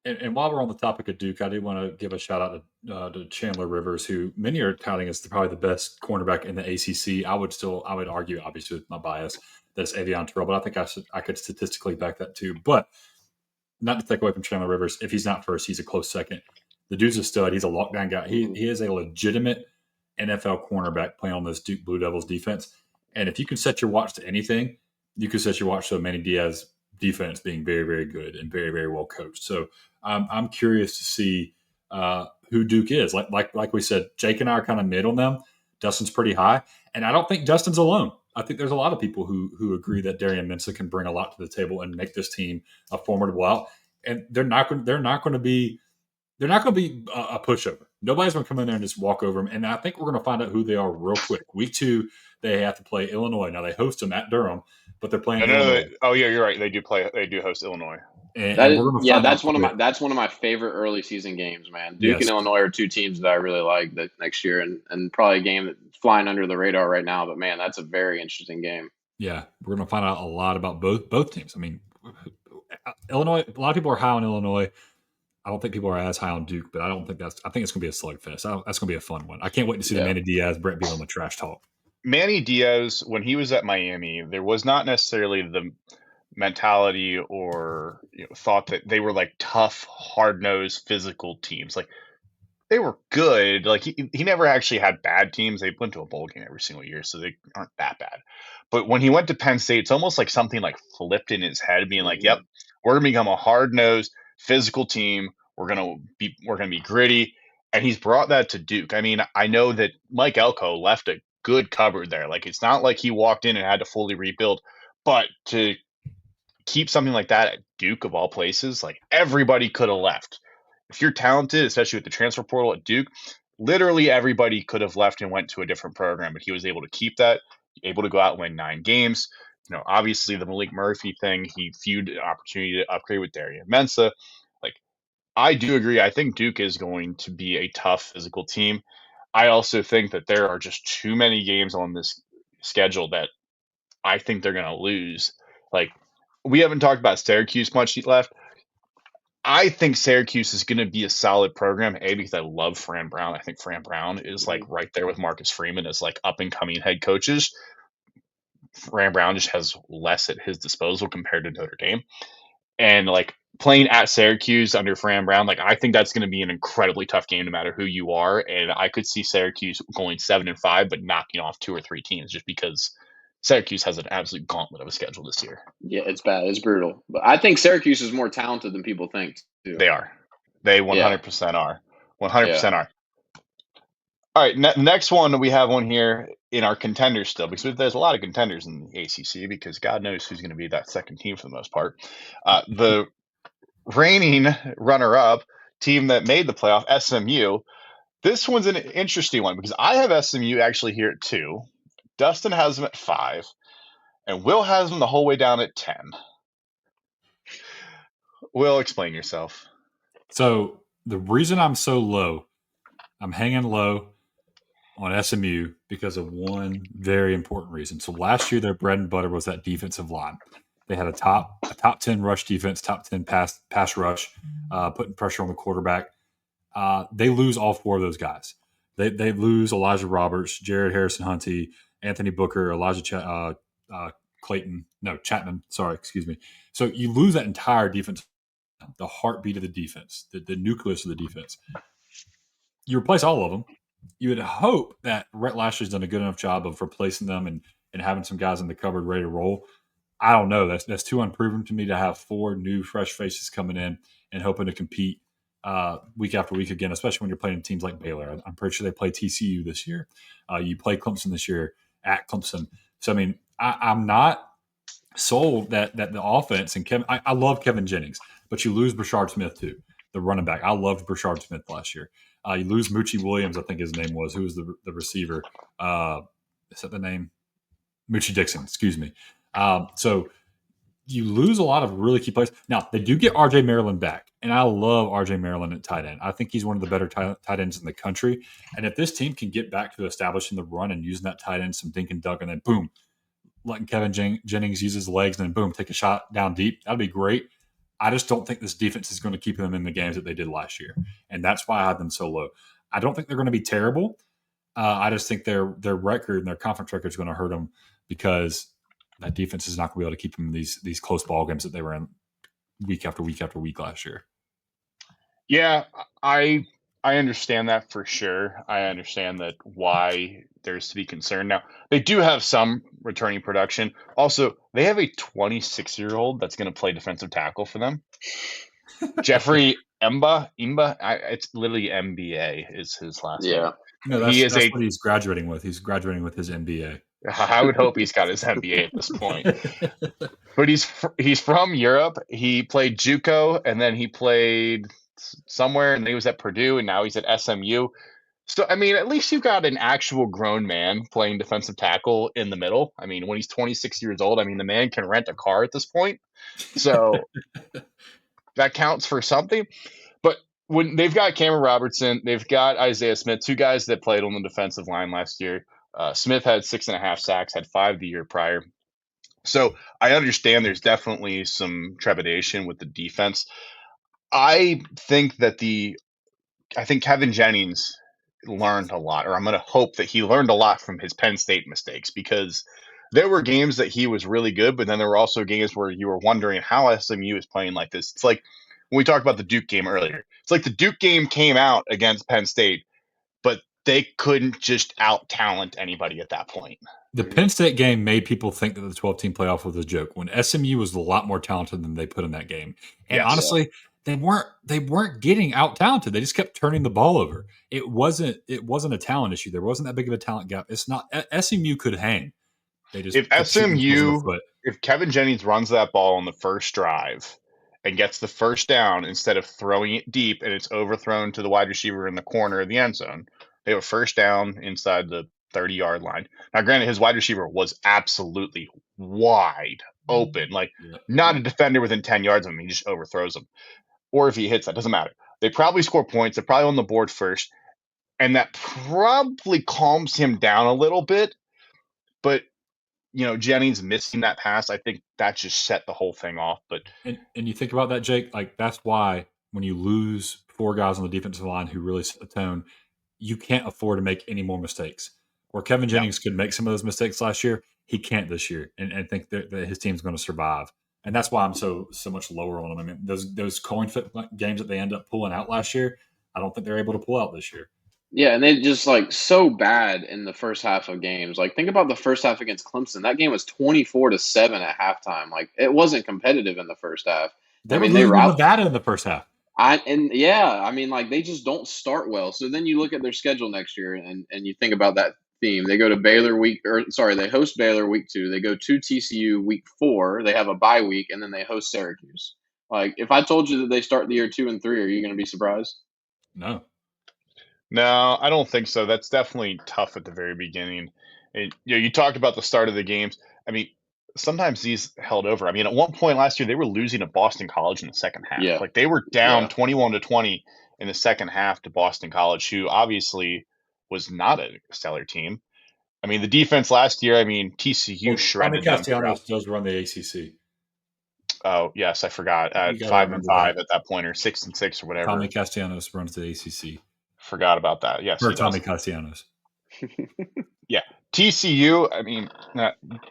S3: And while we're on the topic of Duke, I do want to give a shout out to Chandler Rivers, who many are touting as probably the best cornerback in the ACC. I would argue, obviously with my bias, that it's Avion Terrell, but I think I could statistically back that too. But not to take away from Chandler Rivers, if he's not first, he's a close second. The dude's a stud. He's a lockdown guy. He is a legitimate NFL cornerback playing on this Duke Blue Devils defense. And if you can set your watch to anything, you can set your watch to Manny Diaz defense being very, very good and very, very well coached. So I'm curious to see who Duke is. Like we said, Jake and I are kind of mid on them. Dustin's pretty high, and I don't think Dustin's alone. I think there's a lot of people who agree that Darian Mensah can bring a lot to the table and make this team a formidable out. And they're not going to be a pushover. Nobody's going to come in there and just walk over them. And I think we're going to find out who they are real quick. Week 2, they have to play Illinois. Now they host them at Durham, but they're playing Illinois.
S1: Oh yeah, you're right. They do host Illinois.
S2: That's one of my favorite early season games, man. Duke and Illinois are 2 teams that I really like that next year, and probably a game that's flying under the radar right now. But man, that's a very interesting game.
S3: Yeah, we're going to find out a lot about both teams. I mean, Illinois. A lot of people are high on Illinois. I don't think people are as high on Duke, but I think it's going to be a slugfest. That's going to be a fun one. I can't wait to see the Manny Diaz, Brett Beal, and the trash talk.
S1: Manny Diaz, when he was at Miami, there was not necessarily the mentality or thought that they were like tough, hard-nosed, physical teams. Like, they were good. Like, he never actually had bad teams. They went to a bowl game every single year, so they aren't that bad. But when he went to Penn State, it's almost like something like flipped in his head, being like, "Yep, we're gonna become a hard-nosed, physical team. We're gonna be gritty." And he's brought that to Duke. I mean, I know that Mike Elko left a good cupboard there. Like, it's not like he walked in and had to fully rebuild, but to keep something like that at Duke of all places, like, everybody could have left. If you're talented, especially with the transfer portal at Duke, literally everybody could have left and went to a different program, but he was able to keep that, able to go out and win 9 games. Obviously the Malik Murphy thing, he viewed an opportunity to upgrade with Darian Mensah. Like, I do agree. I think Duke is going to be a tough physical team. I also think that there are just too many games on this schedule that I think they're going to lose. Like, we haven't talked about Syracuse much left. I think Syracuse is going to be a solid program, because I love Fran Brown. I think Fran Brown is like right there with Marcus Freeman as like up and coming head coaches. Fran Brown just has less at his disposal compared to Notre Dame. And like, playing at Syracuse under Fran Brown, like, I think that's going to be an incredibly tough game no matter who you are. And I could see Syracuse going 7-5, but knocking off 2 or 3 teams just because Syracuse has an absolute gauntlet of a schedule this year.
S2: Yeah, it's bad. It's brutal. But I think Syracuse is more talented than people think, too.
S1: They are. They 100% are. 100% are. All right, next one, we have one here in our contenders still, because there's a lot of contenders in the ACC, because God knows who's going to be that second team for the most part. The reigning runner-up team that made the playoff, SMU. This one's an interesting one, because I have SMU actually here at 2. Dustin has them at 5, and Will has them the whole way down at 10. Will, explain yourself.
S3: So the reason I'm so low, I'm hanging low on SMU because of one very important reason. So last year, their bread and butter was that defensive line. They had a top 10 rush defense, top 10 pass rush, putting pressure on the quarterback. They lose all 4 of those guys. They lose Elijah Roberts, Jared Harrison-Hunty, Anthony Booker, Chapman. Sorry, excuse me. So you lose that entire defense, the heartbeat of the defense, the nucleus of the defense. You replace all of them. You would hope that Rhett Lashley's done a good enough job of replacing them and and having some guys in the cupboard ready to roll. I don't know. That's too unproven to me to have 4 new fresh faces coming in and hoping to compete week after week again, especially when you're playing teams like Baylor. I'm pretty sure they play TCU this year. You play Clemson this year at Clemson. So, I mean, I'm not sold that the offense and Kevin. I love Kevin Jennings, but you lose Brashard Smith too, the running back. I loved Brashard Smith last year. You lose Moochie Williams, I think his name was, who was the receiver. Is that the name? Moochie Dixon, excuse me. So you lose a lot of really key players. Now, they do get RJ Maryland back, and I love RJ Maryland at tight end. I think he's one of the better tight ends in the country. And if this team can get back to establishing the run and using that tight end, some dink and dunk, and then boom, letting Kevin Jennings use his legs and then boom, take a shot down deep, that'd be great. I just don't think this defense is going to keep them in the games that they did last year. And that's why I had them so low. I don't think they're going to be terrible. I just think their record and their conference record is going to hurt them because that defense is not going to be able to keep them in these close ball games that they were in week after week after week last year.
S1: Yeah, I understand that for sure. I understand that why there's to be concerned. Now, they do have some returning production. Also, they have a 26-year-old that's going to play defensive tackle for them. Jeffrey Imba, it's literally MBA is his last name.
S3: No, that's what he's graduating with. He's graduating with his MBA.
S1: I would hope he's got his MBA at this point. But he's from Europe. He played JUCO, and then he played somewhere, and then he was at Purdue, and now he's at SMU. So, I mean, at least you've got an actual grown man playing defensive tackle in the middle. I mean, when he's 26 years old, I mean, the man can rent a car at this point. So that counts for something. But when they've got Cameron Robertson, they've got Isaiah Smith, 2 guys that played on the defensive line last year. Smith had 6.5 sacks, had 5 the year prior. So I understand there's definitely some trepidation with the defense. I think Kevin Jennings learned a lot, or I'm going to hope that he learned a lot from his Penn State mistakes, because there were games that he was really good, but then there were also games where you were wondering how SMU is playing like this. It's like when we talked about the Duke game earlier. It's like the Duke game came out against Penn State, but they couldn't just out-talent anybody at that point.
S3: The Penn State game made people think that the 12-team playoff was a joke when SMU was a lot more talented than they put in that game. And honestly, they weren't getting out-talented. They just kept turning the ball over. It wasn't a talent issue. There wasn't that big of a talent gap. It's not SMU could hang. They just
S1: if Kevin Jennings runs that ball on the first drive and gets the first down instead of throwing it deep and it's overthrown to the wide receiver in the corner of the end zone, they have a first down inside the 30-yard line. Now, granted, his wide receiver was absolutely wide open, not a defender within 10 yards of him. He just overthrows him. Or if he hits, that doesn't matter. They probably score points. They're probably on the board first. And that probably calms him down a little bit. But, Jennings missing that pass, I think that just set the whole thing off. But
S3: and you think about that, Jake, that's why when you lose 4 guys on the defensive line who really set the tone, you can't afford to make any more mistakes. Where Kevin Jennings could make some of those mistakes last year, he can't this year, and think that his team's going to survive. And that's why I'm so much lower on him. I mean, those coin flip games that they end up pulling out last year, I don't think they're able to pull out this year.
S2: Yeah, and they just so bad in the first half of games. Think about the first half against Clemson. That game was 24-7 at halftime. It wasn't competitive in the first half.
S3: They were losing Nevada in the first half.
S2: They just don't start well. So then you look at their schedule next year, and you think about that theme. They go to they host Baylor week 2. They go to TCU week 4. They have a bye week, and then they host Syracuse. If I told you that they start the year 2 and 3, are you going to be surprised?
S1: No, I don't think so. That's definitely tough at the very beginning. And, you talked about the start of the games. I mean, sometimes these held over. I mean, at one point last year, they were losing at Boston College in the second half.
S2: Yeah.
S1: They were down 21-20 in the second half to Boston College, who obviously was not a stellar team. I mean, the defense last year, TCU shredded them.
S3: Castellanos does run the ACC.
S1: Oh, yes, I forgot. At 5-5 at that point, or 6-6 or whatever.
S3: Tommy Castellanos runs the ACC.
S1: Forgot about that. Yes,
S3: for Tommy Castellanos.
S1: Yeah, TCU.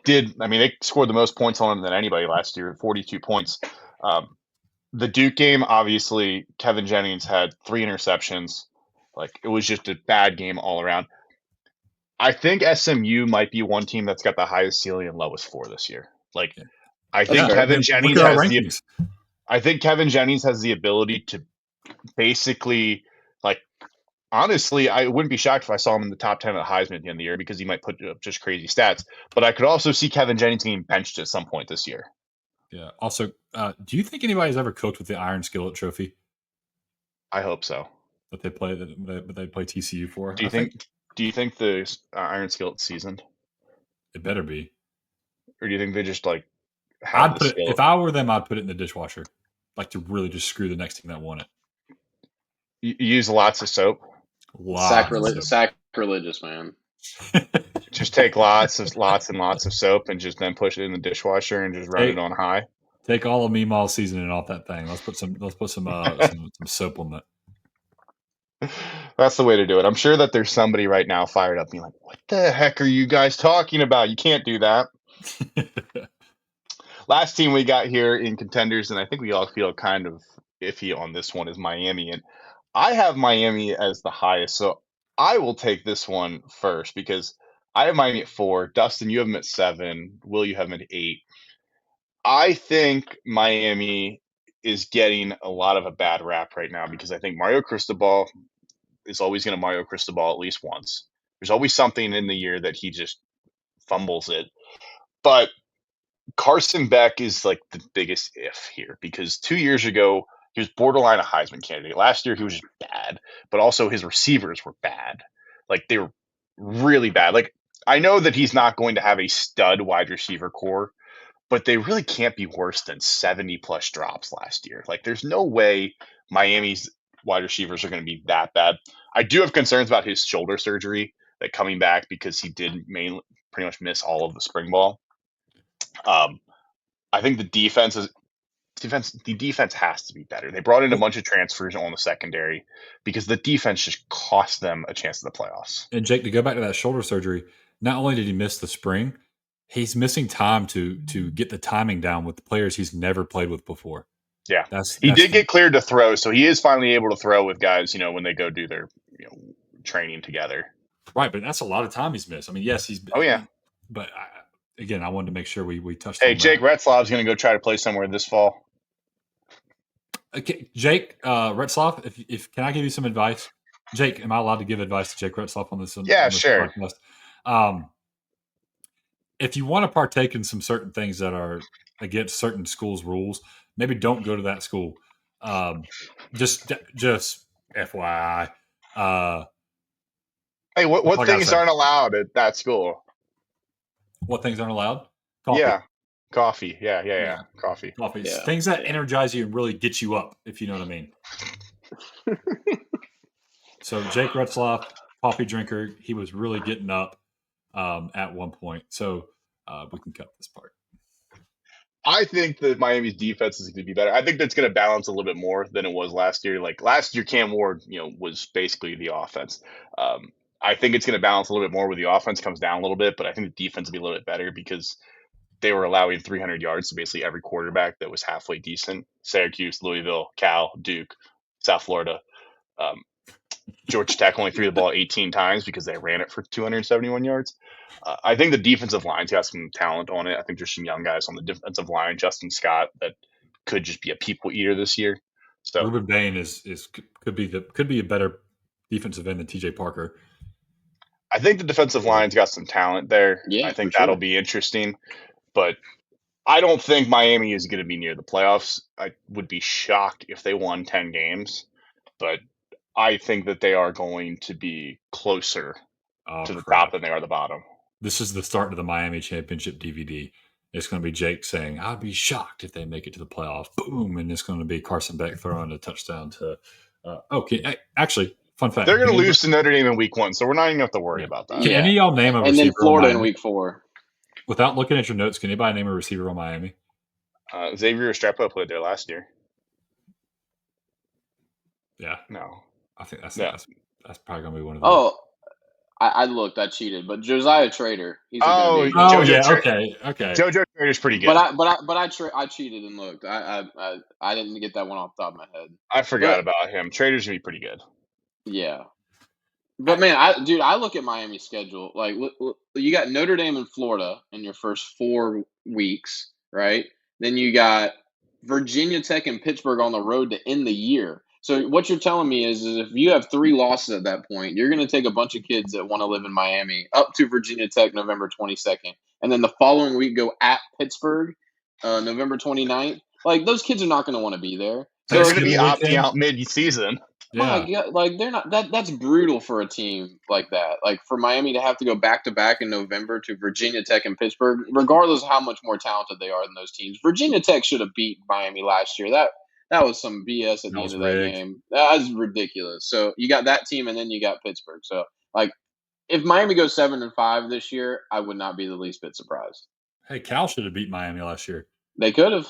S1: They scored the most points on them than anybody last year, 42 points. The Duke game, obviously, Kevin Jennings had 3 interceptions. It was just a bad game all around. I think SMU might be one team that's got the highest ceiling and lowest floor this year. Like, I think
S2: fair.
S1: Kevin
S3: Look
S1: Jennings
S3: at our
S1: has
S3: rankings.
S1: I think Kevin Jennings has the ability to basically, like, honestly, I wouldn't be shocked if I saw him in the top 10 at Heisman at the end of the year because he might put up just crazy stats. But I could also see Kevin Jennings getting benched at some point this year.
S3: Yeah. Also, do you think anybody's ever cooked with the Iron Skillet Trophy
S1: I hope so.
S3: that they play TCU for?
S1: Do you think the Iron Skillet's seasoned,
S3: It better be.
S1: or do you think they just like have the skillet?
S3: If I were them, I'd put it in the dishwasher, like to really just screw the next team that won it.
S1: You use lots of soap.
S2: Sacrilegious, man.
S1: Just take lots and lots of soap and just then push it in the dishwasher and just run it on high.
S3: Take all of Meemaw's seasoning off that thing. Let's put some some soap on that.
S1: That's the way to do it. I'm sure that there's somebody right now fired up being like, what the heck are you guys talking about? You can't do that. Last team we got here in Contenders, and I think we all feel kind of iffy on this one, is Miami. And I have Miami as the highest, so I will take this one first because I have Miami at 4. Dustin, you have them at 7. Will, you have them at 8. I think Miami is getting a lot of a bad rap right now because I think Mario Cristobal is always going to Mario Cristobal at least once. There's always something in the year that he just fumbles it. But Carson Beck is like the biggest if here because 2 years ago, he was borderline a Heisman candidate. Last year, he was just bad, but also his receivers were bad. Like, they were really bad. Like, I know that he's not going to have a stud wide receiver core, but they really can't be worse than 70-plus drops last year. Like, there's no way Miami's wide receivers are going to be that bad. I do have concerns about his shoulder surgery, that coming back because he did pretty much miss all of the spring ball. I think the defense has to be better. They brought in a bunch of transfers on the secondary because the defense just cost them a chance at the playoffs.
S3: And Jake, to go back to that shoulder surgery, not only did he miss the spring, he's missing time to get the timing down with the players he's never played with before.
S1: Yeah, he did get cleared to throw, so he is finally able to throw with guys, when they go do their training together.
S3: Right, but that's a lot of time he's missed. I mean, yes, he's.
S1: Oh yeah,
S3: but again, I wanted to make sure we touched.
S1: Hey,
S3: on
S1: Jake
S3: that.
S1: Retzlaff's going to go try to play somewhere this fall.
S3: Okay, Jake Retzlaff, if can I give you some advice? Jake, am I allowed to give advice to Jake Retzlaff on this?
S1: Yeah,
S3: on this
S1: sure.
S3: Podcast? If you want to partake in some certain things that are against certain schools' rules, maybe don't go to that school. Just FYI.
S1: Hey, what things aren't allowed at that school?
S3: What things aren't allowed? Coffee.
S1: Yeah, coffee. Yeah. Coffee.
S3: Yeah. Things that energize you and really get you up, if you know what I mean. So Jake Retzlaff, coffee drinker, he was really getting up at one point. So we can cut this part.
S1: I think that Miami's defense is going to be better. I think that's going to balance a little bit more than it was last year. Like last year, Cam Ward, was basically the offense. I think it's going to balance a little bit more where the offense comes down a little bit, but I think the defense will be a little bit better because they were allowing 300 yards to basically every quarterback that was halfway decent. Syracuse, Louisville, Cal, Duke, South Florida. Georgia Tech only threw the ball 18 times because they ran it for 271 yards. I think the defensive line's got some talent on it. I think there's some young guys on the defensive line, Justin Scott, that could just be a people eater this year. So
S3: Ruben Bain could be a better defensive end than TJ Parker.
S1: I think the defensive line's got some talent there.
S2: Yeah,
S1: I think that'll be interesting. But I don't think Miami is going to be near the playoffs. I would be shocked if they won 10 games. But I think that they are going to be closer to the top than they are the bottom.
S3: This is the start of the Miami Championship DVD. It's going to be Jake saying, I'd be shocked if they make it to the playoffs. Boom. And it's going to be Carson Beck throwing a touchdown to actually, fun fact.
S1: They're going to lose to Notre Dame in week 1, so we're not even going to have to worry about that.
S3: Can any of y'all name a receiver?
S2: And then Florida in week 4.
S3: Without looking at your notes, can anybody name a receiver on Miami?
S1: Xavier Restrepo played there last year.
S3: Yeah.
S1: No.
S3: I think that's probably going to be one of them.
S2: Oh, I looked. I cheated. But Josiah Trader. He's
S3: okay.
S1: JoJo Trader's pretty good.
S2: But I cheated and looked. I didn't get that one off the top of my head.
S1: I forgot about him. Trader's going to be pretty good.
S2: Yeah. But man, I look at Miami's schedule. Like, you got Notre Dame and Florida in your first 4 weeks, right? Then you got Virginia Tech and Pittsburgh on the road to end the year. So what you're telling me is if you have 3 losses at that point, you're going to take a bunch of kids that want to live in Miami up to Virginia Tech November 22nd, and then the following week go at Pittsburgh November 29th. Like, those kids are not going to want to be there.
S1: They're
S2: So
S1: going to be opting out mid-season.
S2: my God, like they're not that's brutal for a team like that. Like for Miami to have to go back to back in November to Virginia Tech and Pittsburgh, regardless of how much more talented they are than those teams. Virginia Tech should have beat Miami last year. That was some BS at the end of that game. That was ridiculous. So you got that team and then you got Pittsburgh. So like if Miami goes 7-5 this year, I would not be the least bit surprised.
S3: Hey, Cal should have beat Miami last year.
S2: They could have.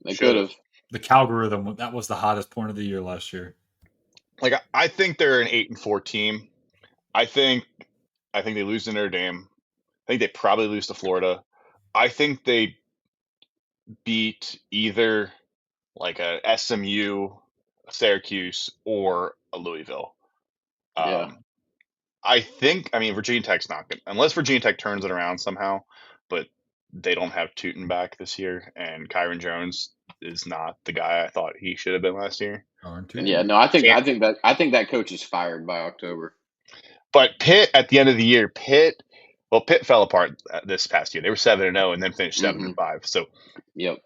S2: They could have.
S3: The Calgorithm, that was the hottest point of the year last year.
S1: Like I think they're an 8-4 team. I think they lose to Notre Dame. I think they probably lose to Florida. I think they beat either like a SMU, a Syracuse, or a Louisville.
S2: Yeah.
S1: I mean, Virginia Tech's not good unless Virginia Tech turns it around somehow, but they don't have Tootin back this year, and Kyron Jones is not the guy I thought he should have been last year.
S2: Yeah, no, I think that coach is fired by October.
S1: But Pitt at the end of the year, Pitt fell apart this past year. They were 7-0 and then finished 7-5. So,
S2: yep.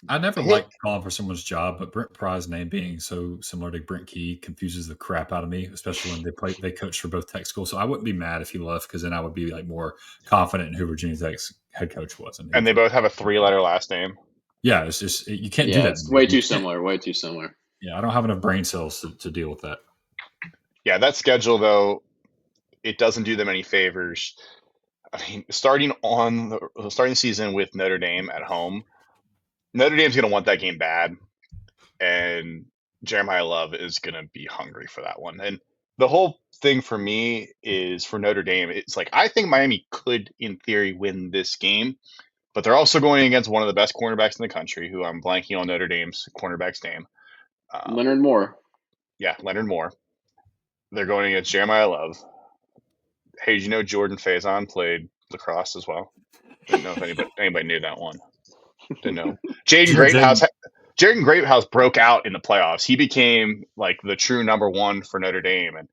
S3: I never liked calling for someone's job, but Brent Pry's name being so similar to Brent Key confuses the crap out of me, especially when they coached for both tech schools. So I wouldn't be mad if he left because then I would be like more confident in who Virginia Tech's head coach was.
S1: And they both have a 3-letter last name.
S3: Yeah, it's just you can't do that.
S2: It's way too similar. Way too similar.
S3: Yeah, I don't have enough brain cells to deal with that.
S1: Yeah, that schedule though, it doesn't do them any favors. I mean, starting the season with Notre Dame at home, Notre Dame's going to want that game bad, and Jeremiah Love is going to be hungry for that one. And the whole thing for me is for Notre Dame, it's like I think Miami could, in theory, win this game, but they're also going against one of the best cornerbacks in the country, who I'm blanking on Notre Dame's cornerback's name.
S2: Leonard Moore.
S1: Yeah, Leonard Moore. They're going against Jeremiah Love. Hey, did you know Jordan Faison played lacrosse as well? Didn't know if anybody knew that one. Didn't know. Jaden Greathouse broke out in the playoffs. He became like the true number 1 for Notre Dame, and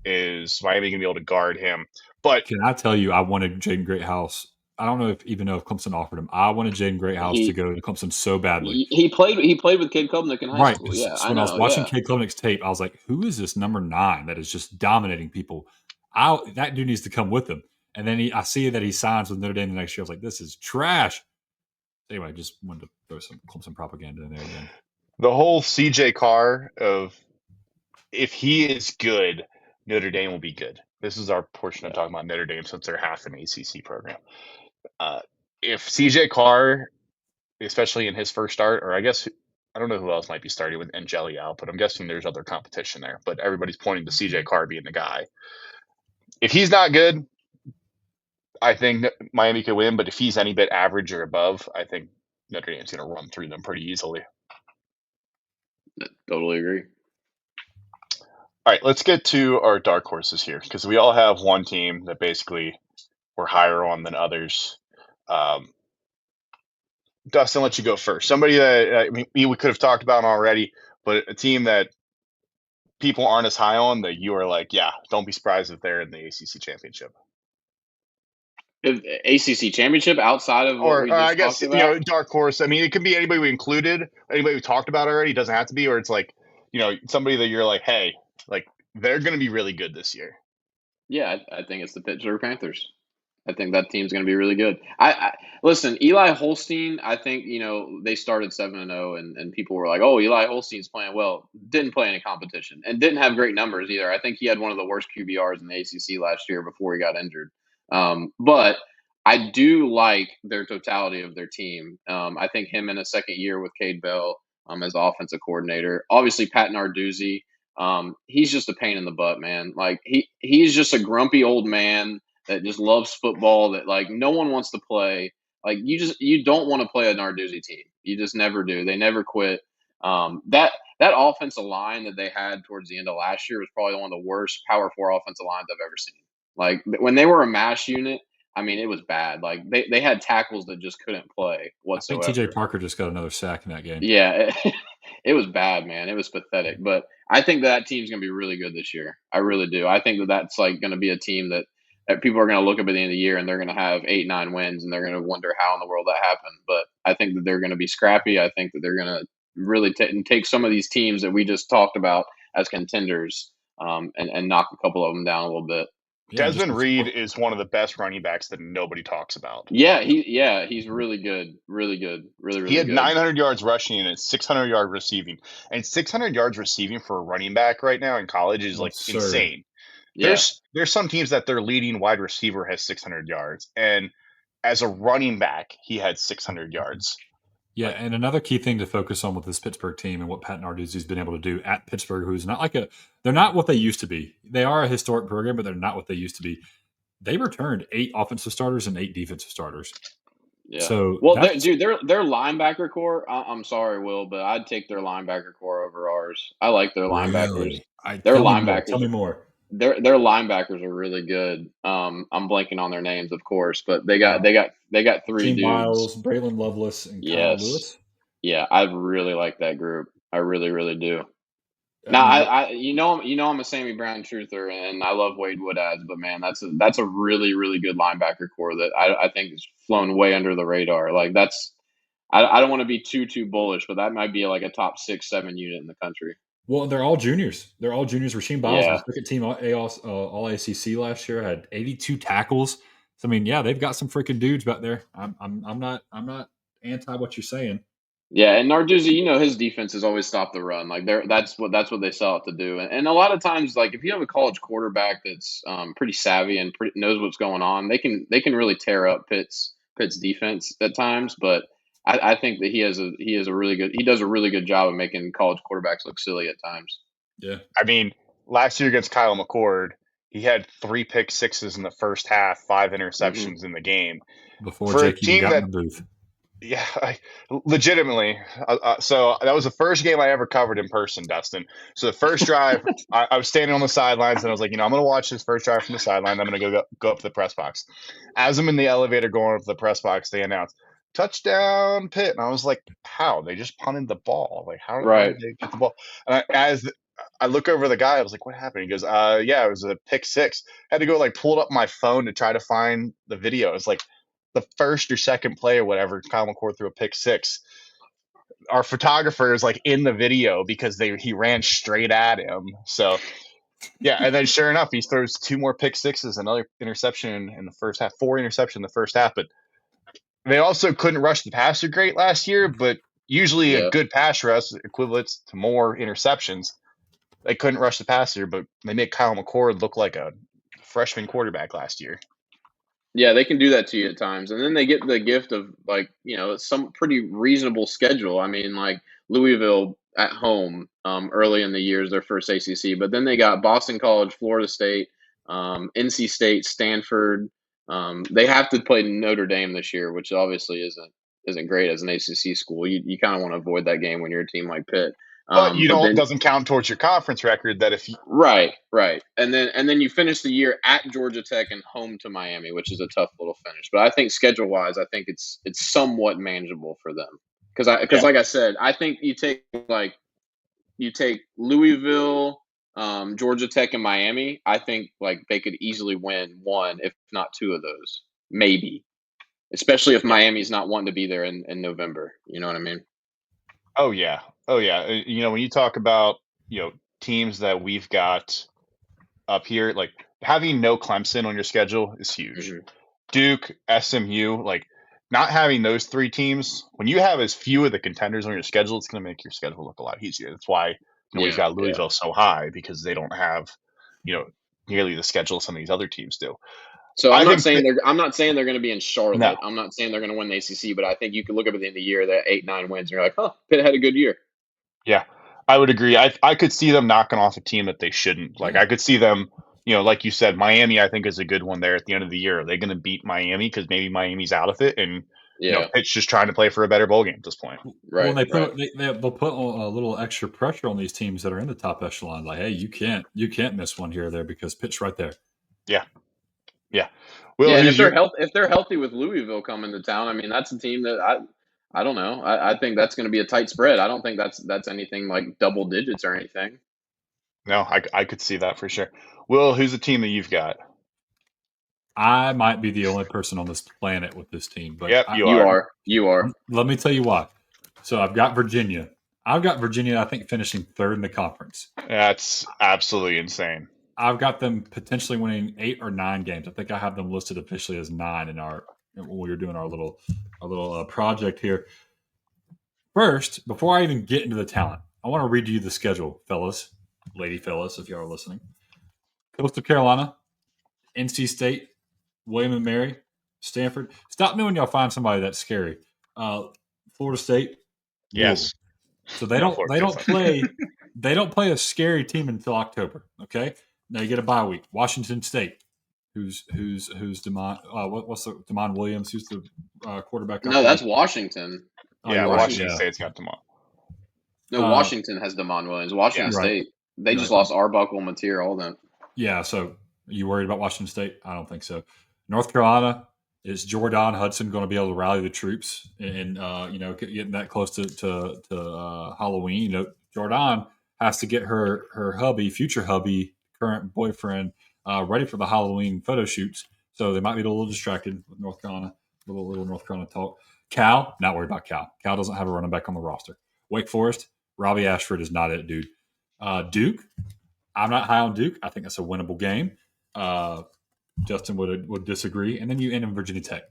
S1: is Miami going to be able to guard him? But
S3: can I tell you, I wanted Jaden Greathouse. I don't know if Clemson offered him. I wanted Jaden Greathouse to go to Clemson so badly.
S2: He played with Cade Klubnik in high school. Yeah,
S3: so when I was watching Cade Klubnik's tape, I was like, "Who is this number 9 that is just dominating people? That dude needs to come with him." And then I see that he signs with Notre Dame the next year. I was like, "This is trash." Anyway, I just wanted to throw some Clemson propaganda in there again.
S1: The whole CJ Carr of if he is good, Notre Dame will be good. This is our portion of talking about Notre Dame since they're half an ACC program. If CJ Carr, especially in his first start, or I guess I don't know who else might be starting with Angeli out, but I'm guessing there's other competition there. But everybody's pointing to CJ Carr being the guy. If he's not good, I think Miami could win. But if he's any bit average or above, I think Notre Dame's going to run through them pretty easily.
S2: Totally agree.
S1: All right, let's get to our dark horses here because we all have one team that basically we're higher on than others. Dustin, I'll let you go first. Somebody that we could have talked about already, but a team that people aren't as high on that you are like, yeah, don't be surprised if they're in the ACC championship.
S2: ACC championship outside of what we just
S1: I guess
S2: talked about?
S1: dark horse. I mean, it could be anybody we included, anybody we talked about already. It doesn't have to be, or it's like somebody that you're like, hey, like they're going to be really good this year.
S2: Yeah, I think it's the Pittsburgh Panthers. I think that team's going to be really good. I listen, Eli Holstein. I think they started 7-0, and people were like, "Oh, Eli Holstein's playing well." Didn't play any competition, and didn't have great numbers either. I think he had one of the worst QBRs in the ACC last year before he got injured. But I do like their totality of their team. I think him in a second year with Cade Bell as offensive coordinator. Obviously, Pat Narduzzi. He's just a pain in the butt, man. Like he's just a grumpy old man that just loves football, that like no one wants to play. Like you don't want to play a Narduzzi team. You just never do. They never quit. That that offensive line that they had towards the end of last year was probably one of the worst Power 4 offensive lines I've ever seen. Like when they were a mash unit, I mean, it was bad. Like they had tackles that just couldn't play whatsoever.
S3: I think TJ Parker just got another sack in that game.
S2: Yeah, it was bad, man. It was pathetic. But I think that team's going to be really good this year. I really do. I think that that's like going to be a team that people are going to look up at the end of the year and they're going to have 8-9 wins and they're going to wonder how in the world that happened. But I think that they're going to be scrappy. I think that they're going to really take some of these teams that we just talked about as contenders and knock a couple of them down a little bit.
S1: Yeah, Desmond Reed is one of the best running backs that nobody talks about.
S2: Yeah, he's really good, really good, really
S1: he had
S2: good.
S1: 900 yards rushing and 600 yard receiving, and 600 yards receiving for a running back right now in college is like insane. Yeah. There's some teams that their leading wide receiver has 600 yards, and as a running back, he had 600 yards.
S3: Yeah, and another key thing to focus on with this Pittsburgh team and what Pat Narduzzi's been able to do at Pittsburgh, who's not like they're not what they used to be. They are a historic program, but they're not what they used to be. They returned 8 offensive starters and 8 defensive starters.
S2: Yeah. So, well, their linebacker core. I'm sorry, Will, but I'd take their linebacker core over ours. I like their linebackers.
S3: Really?
S2: Their linebackers.
S3: Tell me more.
S2: Their linebackers are really good. I'm blanking on their names, of course, but they got 3
S3: Gene
S2: dudes.
S3: Miles, Braylon Lovelace, and Kyle Lewis.
S2: Yeah, I really like that group. I really, really do. Now, I'm a Sammy Brown truther, and I love Wade Woodads, but man, that's a really, really good linebacker core that I think is flown way under the radar. Like I don't want to be too bullish, but that might be like a top 6-7 unit in the country.
S3: Well, they're all juniors. Rasheem Biles was second team all ACC last year. Had 82 tackles. So I mean, yeah, they've got some freaking dudes back there. I'm not anti what you're saying.
S2: Yeah, and Narduzzi, his defense has always stopped the run. Like that's what they set out to do. And a lot of times, like if you have a college quarterback that's pretty savvy and knows what's going on, they can really tear up Pitt's defense at times. But I think that he does a really good job of making college quarterbacks look silly at times.
S3: Yeah,
S1: I mean, last year against Kyle McCord, he had 3 pick sixes in the first half, 5 interceptions in the game.
S3: Before Jake even got in the booth.
S1: Yeah, legitimately. So that was the first game I ever covered in person, Dustin. So the first drive, I was standing on the sidelines, and I was like, I'm going to watch this first drive from the sideline. I'm going to go up to the press box. As I'm in the elevator going up to the press box, they announced, touchdown Pitt. And I was like, how? They just punted the ball. Like, how did they get the ball? And as I look over the guy, I was like, what happened? He goes, yeah, it was a pick 6. I had to go pull up my phone to try to find the video. It's like the first or second play or whatever, Kyle McCord threw a pick 6. Our photographer is in the video because he ran straight at him. So yeah, and then sure enough, he throws 2 more pick 6s, another interception in the first half, 4 interceptions in the first half. But they also couldn't rush the passer great last year, but usually a good pass rush equates to more interceptions. They couldn't rush the passer, but they made Kyle McCord look like a freshman quarterback last year.
S2: Yeah, they can do that to you at times. And then they get the gift of some pretty reasonable schedule. I mean, Louisville at home early in the year is their first ACC, but then they got Boston College, Florida State, NC State, Stanford. They have to play Notre Dame this year, which obviously isn't great as an ACC school. You kind of want to avoid that game when you're a team like Pitt.
S1: But doesn't count towards your conference record that if you
S2: right, and then you finish the year at Georgia Tech and home to Miami, which is a tough little finish. But I think schedule wise, I think it's somewhat manageable for them because like I said, I think you take Louisville, Georgia Tech, and Miami. I think they could easily win 1, if not 2 of those, maybe. Especially if Miami's not wanting to be there in November. You know what I mean?
S1: Oh yeah. When you talk about teams that we've got up here, having no Clemson on your schedule is huge. Mm-hmm. Duke, SMU, not having those 3 teams, when you have as few of the contenders on your schedule, it's going to make your schedule look a lot easier. That's why we've got Louisville so high, because they don't have nearly the schedule some of these other teams do.
S2: So I'm not saying they're going to be in Charlotte. No. I'm not saying they're going to win the ACC, but I think you can look up at the end of the year that 8-9 wins, and you're like, huh, Pitt had a good year.
S1: Yeah, I would agree. I could see them knocking off a team that they shouldn't. I could see them, like you said, Miami I think is a good one there at the end of the year. Are they going to beat Miami because maybe Miami's out of it? And Pitt's just trying to play for a better bowl game at this point.
S2: Right.
S3: Well, they'll put a little extra pressure on these teams that are in the top echelon. Like, hey, you can't miss one here or there because Pitt's right there.
S1: Yeah.
S2: Will, and if they're healthy with Louisville coming to town, I mean, that's a team that I don't know. I think that's going to be a tight spread. I don't think that's anything like double digits or anything.
S1: No, I could see that for sure. Will, who's the team that you've got?
S3: I might be the only person on this planet with this team, but
S1: yep,
S2: you are.
S3: Let me tell you why. So I've got Virginia. I think, finishing third in the conference.
S1: That's absolutely insane.
S3: I've got them potentially winning 8 or 9 games. I think I have them listed officially as 9 when we were doing our little project here. First, before I even get into the talent, I want to read you the schedule, fellas, lady fellas, if you are listening. Coastal Carolina, NC State, William and Mary, Stanford. Stop me when y'all find somebody that's scary. Florida State.
S1: Yes.
S3: So they don't play a scary team until October. Okay. Now you get a bye week. Washington State. Who's Demond? What's the Demond Williams? Who's the quarterback?
S2: No, that's Washington.
S1: Washington State's got Demond.
S2: No, Washington has Demond Williams. Washington State. They just lost Arbuckle, Mateer, all them.
S3: Yeah. So you worried about Washington State? I don't think so. North Carolina. Is Jordan Hudson going to be able to rally the troops and getting that close to Halloween? Jordan has to get her future hubby, current boyfriend, ready for the Halloween photo shoots. So they might be a little distracted with North Carolina, little North Carolina talk. Cal, not worried about Cal. Cal doesn't have a running back on the roster. Wake Forest, Robbie Ashford is not it, dude. Duke, I'm not high on Duke. I think that's a winnable game. Justin would disagree, and then you end in Virginia Tech.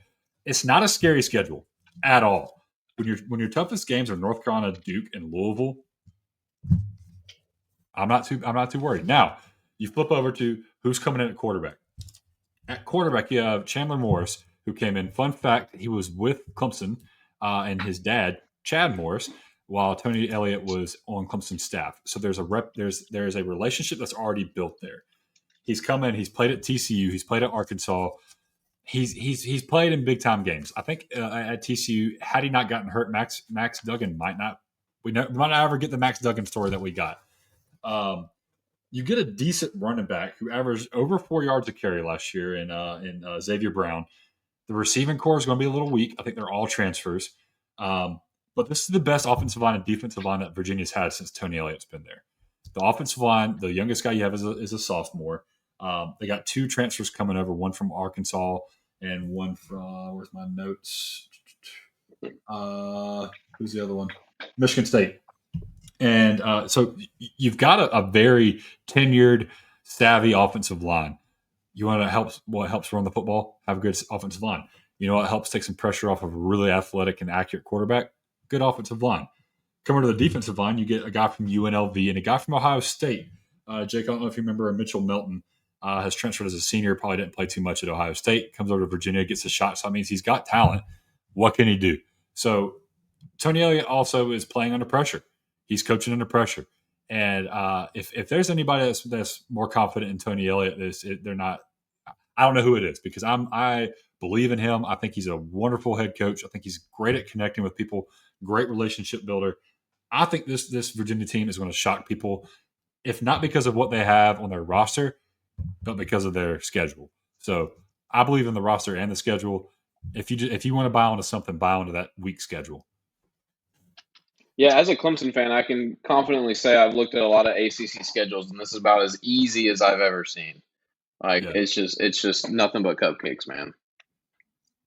S3: It's not a scary schedule at all. When your toughest games are North Carolina, Duke, and Louisville, I'm not too worried. Now you flip over to who's coming in at quarterback. At quarterback, you have Chandler Morris, who came in. Fun fact: he was with Clemson and his dad, Chad Morris, while Tony Elliott was on Clemson's staff. So there's a relationship that's already built there. He's come in. He's played at TCU. He's played at Arkansas. He's played in big time games. I think at TCU, had he not gotten hurt, Max Duggan might not. We might not ever get the Max Duggan story that we got. You get a decent running back who averaged over 4 yards a carry last year in Xavier Brown. The receiving core is going to be a little weak. I think they're all transfers. But this is the best offensive line and defensive line that Virginia's had since Tony Elliott's been there. The offensive line, the youngest guy you have is a sophomore. They got 2 transfers coming over, one from Arkansas and one from, where's my notes? Who's the other one? Michigan State. And so you've got a very tenured, savvy offensive line. You want to help what helps run the football? Have a good offensive line. You know what helps take some pressure off of a really athletic and accurate quarterback? Good offensive line. Coming to the defensive line, you get a guy from UNLV and a guy from Ohio State. Jake, I don't know if you remember Mitchell Melton. Has transferred as a senior, probably didn't play too much at Ohio State, comes over to Virginia, gets a shot. So that means he's got talent. What can he do? So Tony Elliott also is playing under pressure. He's coaching under pressure. And if there's anybody that's more confident in Tony Elliott, they're not. I don't know who it is because I believe in him. I think he's a wonderful head coach. I think he's great at connecting with people, great relationship builder. I think this Virginia team is going to shock people, if not because of what they have on their roster, but because of their schedule. So I believe in the roster and the schedule. If you want to buy onto something, buy onto that week schedule.
S2: Yeah, as a Clemson fan, I can confidently say I've looked at a lot of ACC schedules, and this is about as easy as I've ever seen. It's just nothing but cupcakes, man.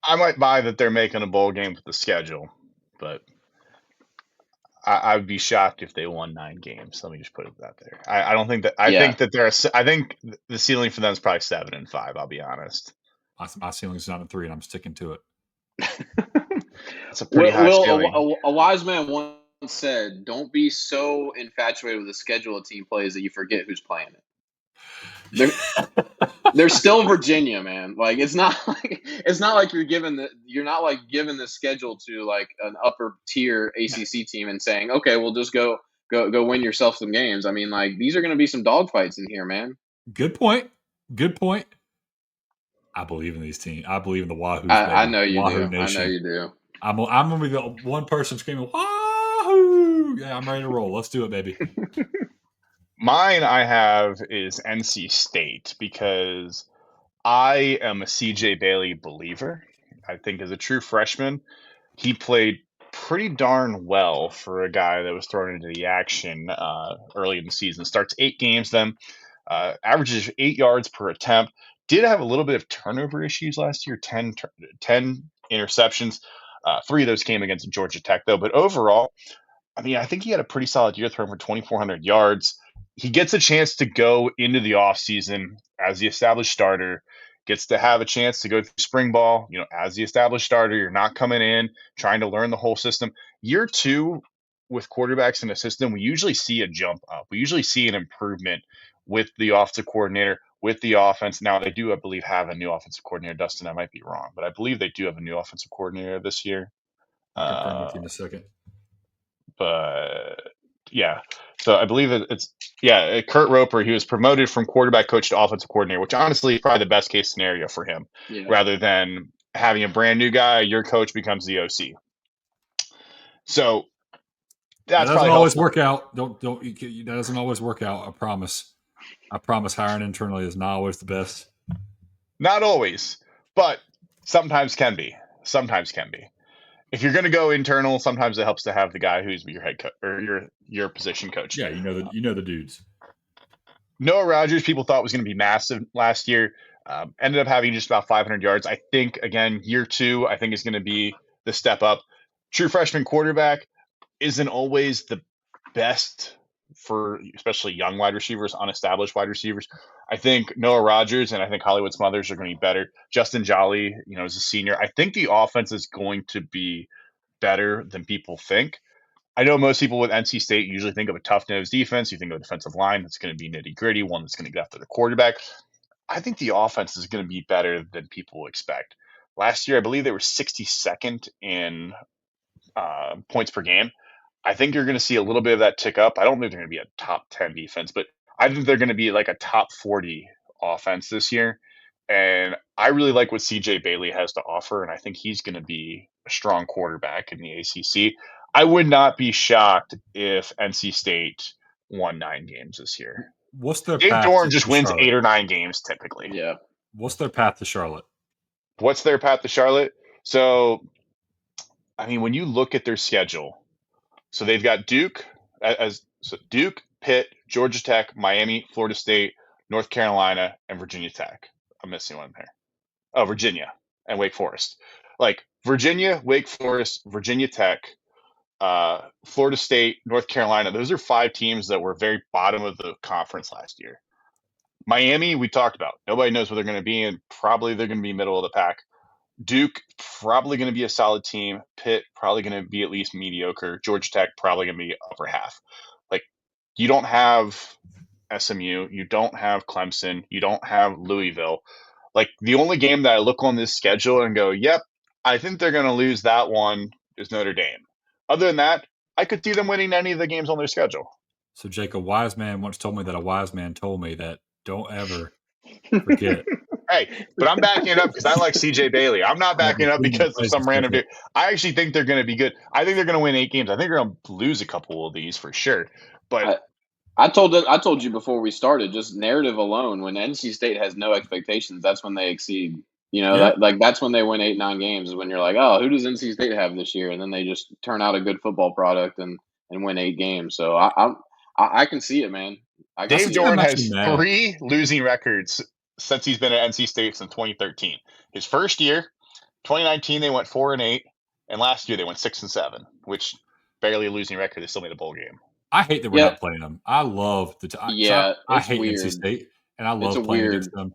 S1: I might buy that they're making a bowl game with the schedule, but I would be shocked if they won 9 games. Let me just put it out there. I don't think that. I think the ceiling for them is probably 7 and 5. I'll be honest.
S3: My ceiling is 7 and 3, and I'm sticking to it.
S1: That's a pretty high ceiling.
S2: A wise man once said, "Don't be so infatuated with the schedule a team plays that you forget who's playing it." They're still Virginia, man. Like it's not like you're not giving the schedule to like an upper tier ACC team and saying, okay, well just go win yourself some games. I mean, like these are going to be some dogfights in here, man.
S3: Good point. I believe in these teams. I believe in the Wahoos.
S2: I know you do. I know you do.
S3: I'm gonna be the one person screaming, "Wahoo!" Yeah, I'm ready to roll. Let's do it, baby.
S1: Mine I have is NC State because I am a CJ Bailey believer. I think as a true freshman, he played pretty darn well for a guy that was thrown into the action early in the season. Starts 8 games, then averages 8 yards per attempt. Did have a little bit of turnover issues last year, 10 interceptions. 3 of those came against Georgia Tech, though. But overall, I mean, I think he had a pretty solid year, throwing for 2,400 yards. He gets a chance to go into the offseason as the established starter, gets to have a chance to go through spring ball. As the established starter, you're not coming in trying to learn the whole system. Year 2 with quarterbacks in the system, we usually see a jump up. We usually see an improvement with the offensive coordinator, with the offense. Now, they do, I believe, have a new offensive coordinator. Dustin, I might be wrong, but I believe they do have a new offensive coordinator this year.
S3: I'll confirm with you in a second.
S1: But yeah, so I believe it's Kurt Roper. He was promoted from quarterback coach to offensive coordinator, which honestly is probably the best case scenario for him, rather than having a brand new guy. Your coach becomes the OC. So
S3: that doesn't always work out. That doesn't always work out. I promise. Hiring internally is not always the best.
S1: Not always, but sometimes can be. If you're going to go internal, sometimes it helps to have the guy who's your head coach or your position coach.
S3: Yeah, you know the dudes.
S1: Noah Rogers, people thought was going to be massive last year. Ended up having just about 500 yards. I think, again, year 2, I think is going to be the step up. True freshman quarterback isn't always the best for especially young wide receivers, unestablished wide receivers. I think Noah Rogers and I think Hollywood Smothers are going to be better. Justin Jolly, as a senior, I think the offense is going to be better than people think. I know most people with NC State usually think of a tough-nosed defense. You think of a defensive line that's going to be nitty-gritty, one that's going to get after the quarterback. I think the offense is going to be better than people expect. Last year, I believe they were 62nd in points per game. I think you're going to see a little bit of that tick up. I don't think they're going to be a top 10 defense, but I think they're going to be like a top 40 offense this year. And I really like what CJ Bailey has to offer, and I think he's going to be a strong quarterback in the ACC. I would not be shocked if NC State won 9 games this year.
S3: What's their
S1: Dave
S3: path
S1: Doran
S3: to
S1: just wins
S3: Charlotte?
S1: 8 or 9 games typically.
S2: Yeah.
S3: What's their path to Charlotte?
S1: So, I mean, when you look at their schedule, so they've got Duke, Pitt, Georgia Tech, Miami, Florida State, North Carolina, and Virginia Tech. I'm missing one there. Oh, Virginia and Wake Forest. Like Virginia, Wake Forest, Virginia Tech, Florida State, North Carolina. Those are 5 teams that were very bottom of the conference last year. Miami, we talked about. Nobody knows where they're going to be, and probably they're going to be middle of the pack. Duke, probably going to be a solid team. Pitt, probably going to be at least mediocre. Georgia Tech, probably going to be upper half. Like, you don't have SMU. You don't have Clemson. You don't have Louisville. Like, the only game that I look on this schedule and go, yep, I think they're going to lose that one is Notre Dame. Other than that, I could see them winning any of the games on their schedule.
S3: So, Jake, a wise man once told me that a wise man told me that don't ever forget.
S1: Hey, but I'm backing it up because I like CJ Bailey. I'm not backing it up because of some random dude. I actually think they're going to be good. I think they're going to win 8 games. I think they're going to lose a couple of these for sure. But
S2: I told you before we started, just narrative alone, when NC State has no expectations, that's when they exceed. That's when they win 8, 9 games is when you're like, oh, who does NC State have this year? And then they just turn out a good football product and win 8 games. So I can see it, man.
S1: Dave Doran has 3 losing records since he's been at NC State since 2013. His first year, 2019, they went 4-8, and last year they went 6-7, which barely a losing record. They still made a bowl game.
S3: I hate that we're not playing them. I love the I hate
S2: weird.
S3: NC State, and I love playing against them.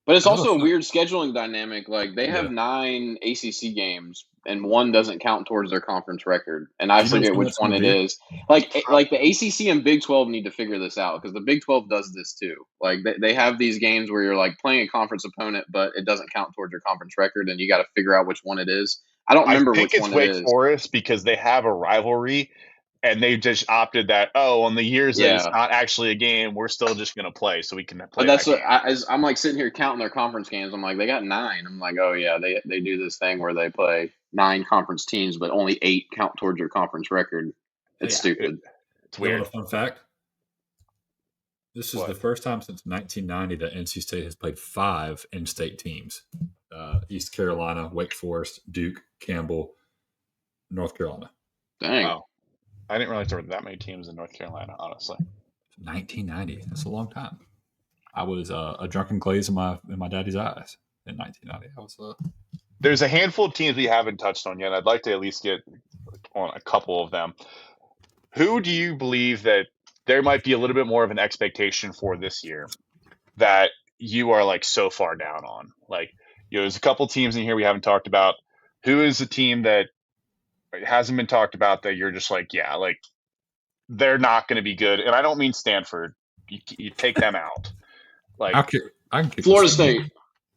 S2: But it's also a weird scheduling dynamic. Like, they have 9 ACC games, and 1 doesn't count towards their conference record. And I forget which one it is. Like the ACC and Big 12 need to figure this out, because the Big 12 does this too. Like, they have these games where you're like playing a conference opponent, but it doesn't count towards your conference record, and you got to figure out which one it is. I don't remember which one it is.
S1: I think it's Wake Forest because they have a rivalry. And they just opted that, on the years that it's not actually a game, we're still just going to play so we can play.
S2: But that's what I'm like sitting here counting their conference games. I'm like, they got 9. I'm like, oh, yeah, they do this thing where they play 9 conference teams, but only 8 count towards your conference record. It's stupid.
S1: It's weird.
S3: You want a fun fact? This is the first time since 1990 that NC State has played 5 in-state teams. East Carolina, Wake Forest, Duke, Campbell, North Carolina.
S2: Dang.
S1: Wow. I didn't realize there were that many teams in North Carolina, honestly.
S3: 1990. That's a long time. I was a drunken glaze in my daddy's eyes in 1990. I was
S1: There's a handful of teams we haven't touched on yet. I'd like to at least get on a couple of them. Who do you believe that there might be a little bit more of an expectation for this year that you are like so far down on? Like, there's a couple teams in here we haven't talked about. Who is a team that hasn't been talked about that you're just like, yeah, like they're not going to be good? And I don't mean Stanford. You take them out. Like,
S3: I can
S2: Florida State.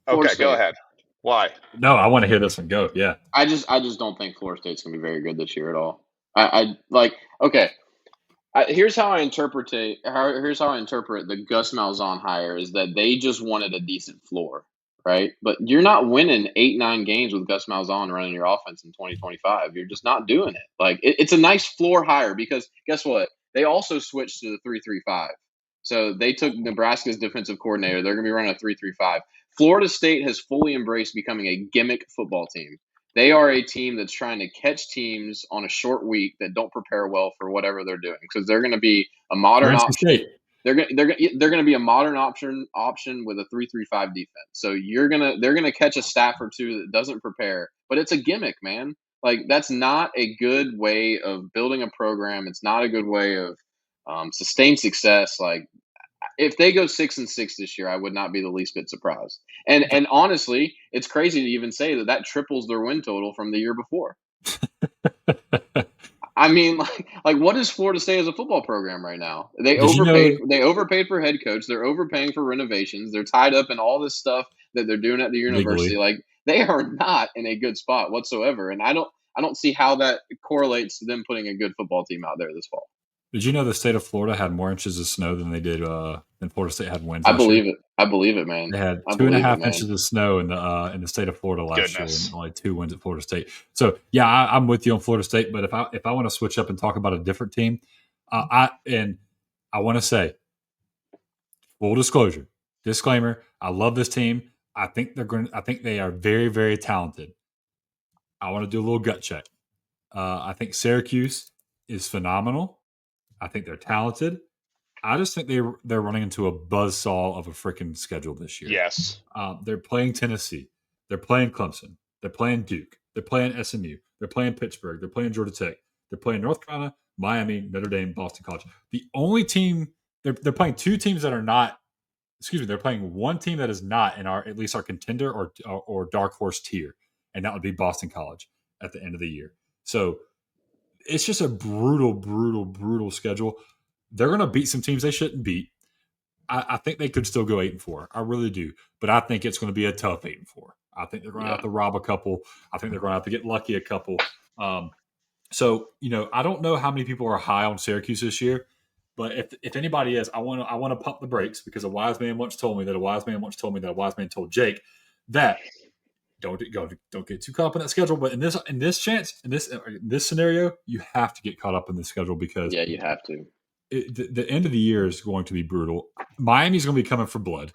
S1: Okay, go ahead. Why?
S3: No, I want to hear this one go. Yeah.
S2: I just don't think Florida State's going to be very good this year at all. I like, okay. Here's how I interpret the Gus Malzahn hire is that they just wanted a decent floor, right? But you're not winning 8-9 games with Gus Malzahn running your offense in 2025. You're just not doing it. Like, it's a nice floor hire because guess what? They also switched to the 3-3-5. So they took Nebraska's defensive coordinator. They're going to be running a 3-3-5. Florida State has fully embraced becoming a gimmick football team. They are a team that's trying to catch teams on a short week that don't prepare well for whatever they're doing because they're going to be a modern option. They're going to be a modern option with a 3-3-5 defense. So they're going to catch a staff or two that doesn't prepare, but it's a gimmick, man. Like, that's not a good way of building a program. It's not a good way of sustained success. Like, if they go 6-6 this year, I would not be the least bit surprised. And honestly, it's crazy to even say that triples their win total from the year before. I mean, like what is Florida State as a football program right now? They overpaid for head coach. They're overpaying for renovations. They're tied up in all this stuff that they're doing at the university.
S3: Legally.
S2: Like, they are not in a good spot whatsoever. And I don't see how that correlates to them putting a good football team out there this fall.
S3: Did you know the state of Florida had more inches of snow than they did than Florida State had wins?
S2: I believe it, man.
S3: They had 2.5 inches of snow in the state of Florida last year, and only 2 wins at Florida State. So yeah, I'm with you on Florida State. But if I want to switch up and talk about a different team, I want to say, full disclaimer, I love this team. I think they are very, very talented. I want to do a little gut check. I think Syracuse is phenomenal. I think they're talented. I just think they're running into a buzzsaw of a freaking schedule this year.
S1: Yes.
S3: They're playing Tennessee. They're playing Clemson. They're playing Duke. They're playing SMU. They're playing Pittsburgh. They're playing Georgia Tech. They're playing North Carolina, Miami, Notre Dame, Boston College. The only team they're playing 2 teams that are not. Excuse me. They're playing 1 team that is not in at least our contender or dark horse tier, and that would be Boston College at the end of the year. So it's just a brutal schedule. They're going to beat some teams they shouldn't beat. I think they could still go 8-4. I really do. But I think it's going to be a tough 8-4. I think they're going to have to rob a couple. I think they're going to have to get lucky a couple. So, I don't know how many people are high on Syracuse this year. But if anybody is, I want to pump the brakes because a wise man once told me that a wise man once told me that a wise man told Jake that don't get too caught up in that schedule. But in this scenario, you have to get caught up in the schedule because
S2: you have to.
S3: The end of the year is going to be brutal. Miami's going to be coming for blood.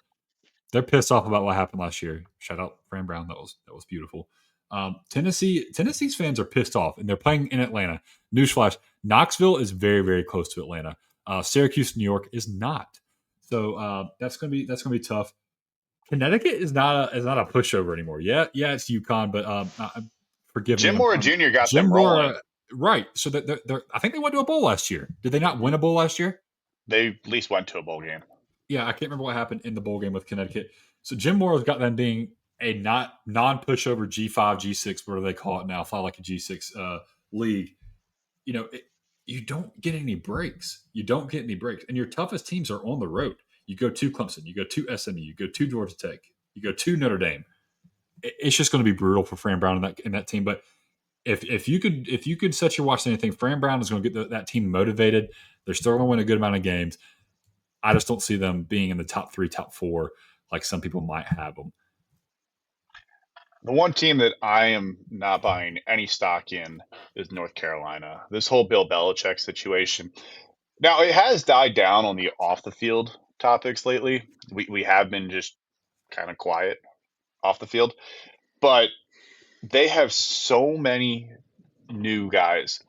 S3: They're pissed off about what happened last year. Shout out Fran Brown. That was beautiful. Tennessee's fans are pissed off, and they're playing in Atlanta. Newsflash: Knoxville is very, very close to Atlanta. Syracuse, New York is not. So that's gonna be tough. Connecticut is not a pushover anymore. Yeah, it's UConn, but forgive me.
S1: Jim Mora Jr. got them rolling.
S3: Right. So they're I think they went to a bowl last year. Did they not win a bowl last year?
S1: They at least went to a bowl game.
S3: Yeah, I can't remember what happened in the bowl game with Connecticut. So Jim Mora's got them being a non-pushover G5, G6, whatever they call it now, fly like a G6 league. You don't get any breaks. And your toughest teams are on the road. You go to Clemson, you go to SMU, you go to Georgia Tech, you go to Notre Dame. It's just going to be brutal for Fran Brown in that team. But if you could set your watch to anything, Fran Brown is going to get that team motivated. They're still going to win a good amount of games. I just don't see them being in the top 3, top 4 like some people might have them.
S1: The one team that I am not buying any stock in is North Carolina. This whole Bill Belichick situation. Now, it has died down on the off the field topics lately. We have been just kind of quiet off the field, but they have so many new guys.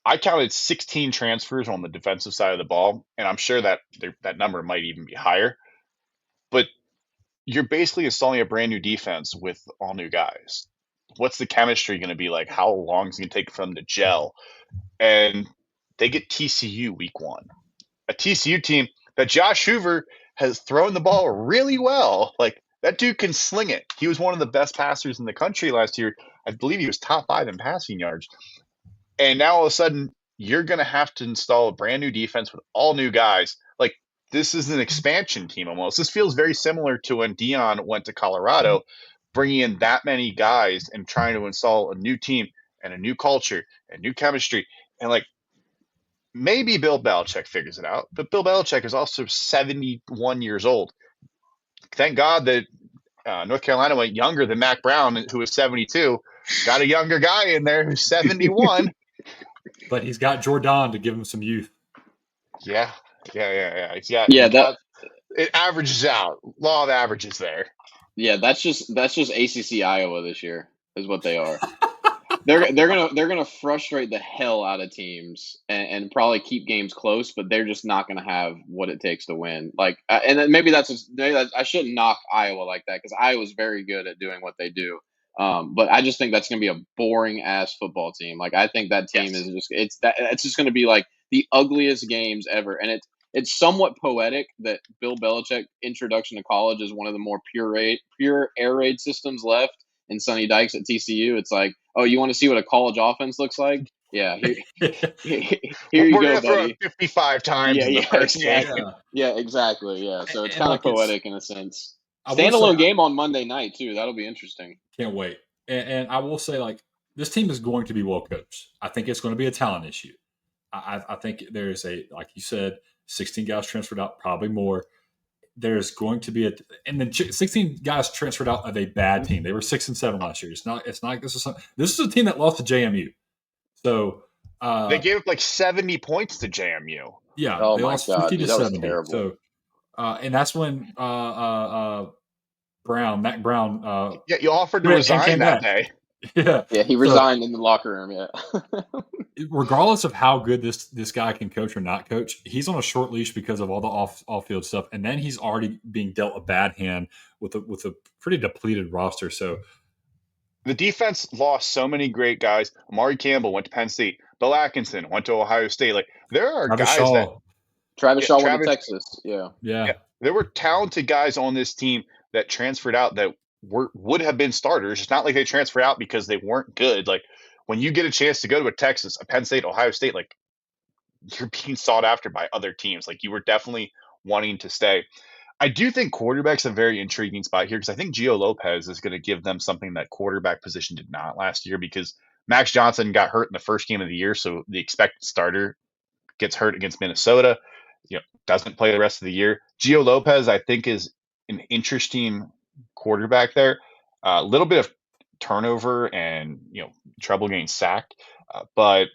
S1: I counted 16 transfers on the defensive side of the ball, and I'm sure that that number might even be higher. But you're basically installing a brand new defense with all new guys. What's the chemistry going to be like? How long is it going to take for them to gel? And they get TCU week one, a TCU team that Josh Hoover has thrown the ball really well. Like that dude can sling it. He was one of the best passers in the country last year. I believe he was top 5 in passing yards. And now all of a sudden, you're going to have to install a brand new defense with all new guys. Like this is an expansion team almost. This feels very similar to when Dion went to Colorado, bringing in that many guys and trying to install a new team and a new culture and new chemistry. And like maybe Bill Belichick figures it out, but Bill Belichick is also 71 years old. Thank God that North Carolina went younger than Mac Brown, who was 72. Got a younger guy in there who's 71.
S3: But he's got Jordan to give him some youth.
S1: Yeah. It averages out. Law of averages there.
S2: Yeah, that's just ACC Iowa this year is what they are. they're gonna frustrate the hell out of teams and probably keep games close, but they're just not gonna have what it takes to win. Like, and then maybe I shouldn't knock Iowa like that because Iowa's very good at doing what they do. But I just think that's gonna be a boring ass football team. Like, I think that team is just it's just gonna be like the ugliest games ever, and it's somewhat poetic that Bill Belichick introduction to college is one of the more pure air raid systems left in Sonny Dykes at TCU. It's like, oh, you want to see what a college offense looks like? Yeah, here you go, buddy.
S1: 55 times in the first game.
S2: Yeah, exactly. Yeah, so it's kind of poetic in a sense. Standalone game on Monday night too. That'll be interesting.
S3: Can't wait. And I will say, like, this team is going to be well coached. I think it's going to be a talent issue. I think there's like you said, 16 guys transferred out, probably more. There's going to be and then 16 guys transferred out of a bad team. They were 6-7 last year. It's not like this is a team that lost to JMU. So
S1: they gave up like 70 points to JMU.
S3: Yeah,
S2: oh
S3: they
S2: my
S3: lost
S2: God,
S3: 50
S2: dude,
S3: to
S2: that
S3: 70.
S2: Was terrible.
S3: So and that's when Mac Brown.
S1: You offered to resign that day.
S3: Yeah,
S2: he resigned in the locker room. Yeah.
S3: Regardless of how good this guy can coach or not coach, he's on a short leash because of all the off field stuff, and then he's already being dealt a bad hand with a pretty depleted roster. So
S1: the defense lost so many great guys. Amari Campbell went to Penn State. Bill Atkinson went to Ohio State. Like there are
S2: Travis Shaw went to Texas. Yeah.
S1: There were talented guys on this team that transferred out that would have been starters. It's not like they transferred out because they weren't good. Like when you get a chance to go to a Texas, a Penn State, Ohio State, like you're being sought after by other teams. Like you were definitely wanting to stay. I do think quarterback's a very intriguing spot here because I think Gio Lopez is going to give them something that quarterback position did not last year because Max Johnson got hurt in the first game of the year. So the expected starter gets hurt against Minnesota, doesn't play the rest of the year. Gio Lopez, I think, is an interesting quarterback there. A little bit of turnover and trouble getting sacked, but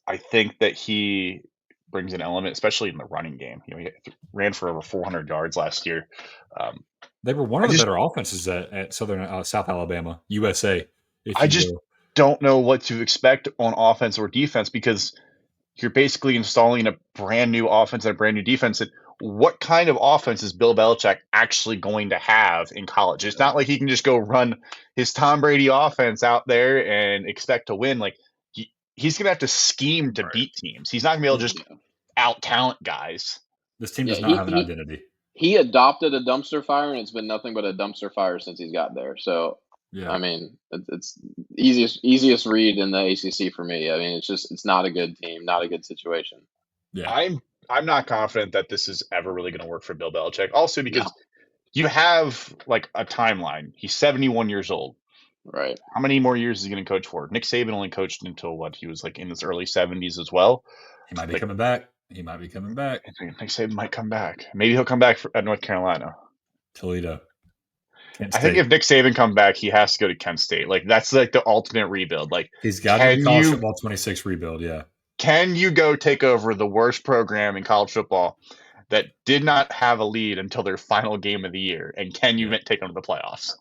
S1: I think that he brings an element, especially in the running game. He ran for over 400 yards last year.
S3: They were one of the better offenses at South Alabama, USA.
S1: I just don't know what to expect on offense or defense because you're basically installing a brand new offense and a brand new defense. And what kind of offense is Bill Belichick actually going to have in college? It's not like he can just go run his Tom Brady offense out there and expect to win. Like he's going to have to scheme to beat teams. He's not going to be able to just out talent guys.
S3: This team does not have an identity.
S2: He adopted a dumpster fire, and it's been nothing but a dumpster fire since he's got there. So, I mean, it's easiest read in the ACC for me. I mean, it's not a good team, not a good situation.
S3: Yeah,
S1: I'm not confident that this is ever really going to work for Bill Belichick. Also, because you have like a timeline. He's 71 years old.
S2: Right.
S1: How many more years is he going to coach for? Nick Saban only coached until he was like in his early 70s as well.
S3: He might be coming back. Nick
S1: Saban might come back. Maybe he'll come back at North Carolina.
S3: Toledo.
S1: I think if Nick Saban come back, he has to go to Kent State. Like that's like the ultimate rebuild. Like
S3: he's got to do college football 26 rebuild. Yeah.
S1: Can you go take over the worst program in college football that did not have a lead until their final game of the year, and can you take them to the playoffs?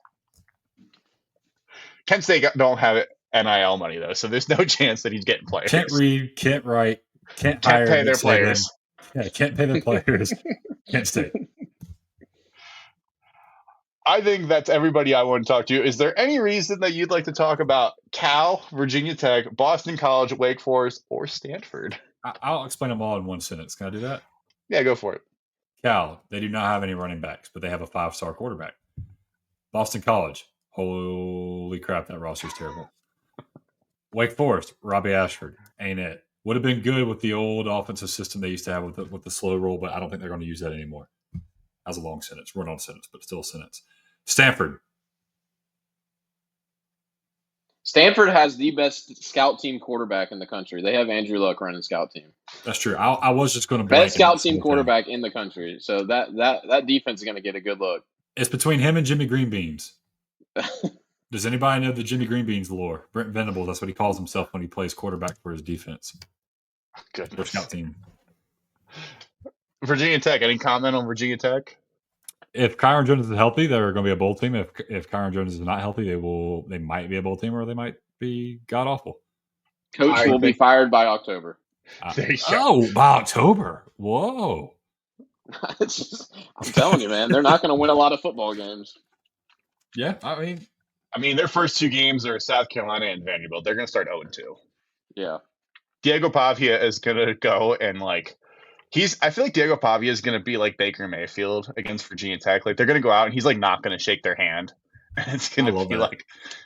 S1: Kent State don't have NIL money though, so there's no chance that he's getting players.
S3: Can't read, can't write, can't
S1: pay their players.
S3: Yeah, can't pay their players. Kent State.
S1: I think that's everybody I want to talk to. Is there any reason that you'd like to talk about Cal, Virginia Tech, Boston College, Wake Forest, or Stanford?
S3: I'll explain them all in one sentence. Can I do that?
S1: Yeah, go for it.
S3: Cal, they do not have any running backs, but they have a 5-star quarterback. Boston College, holy crap, that roster's terrible. Wake Forest, Robbie Ashford, ain't it? Would have been good with the old offensive system they used to have with the slow roll, but I don't think they're going to use that anymore. That was a long sentence, run-on sentence, but still a sentence. Stanford
S2: has the best scout team quarterback in the country. They have Andrew Luck running scout team.
S3: That's true. I was just going to
S2: best scout team quarterback in the country. So that defense is going to get a good look.
S3: It's between him and Jimmy Green Beans. Does anybody know the Jimmy Green Beans lore? Brent Venables, that's what he calls himself when he plays quarterback for his defense.
S1: Goodness.
S3: For scout team.
S1: Virginia Tech. Any comment on Virginia Tech?
S3: If Kyron Jones is healthy, they're going to be a bowl team. If Kyron Jones is not healthy, they might be a bowl team, or they might be god awful.
S2: Coach will be fired by October.
S3: By October. Whoa.
S2: I'm telling you, man, they're not going to win a lot of football games.
S3: Yeah, I
S1: mean, their first 2 games are South Carolina and Vanderbilt. They're going to start 0-2.
S2: Yeah.
S1: Diego Pavia is going to go and I feel like Diego Pavia is going to be like Baker Mayfield against Virginia Tech. Like they're going to go out and he's like not going to shake their hand. And it's going to be like,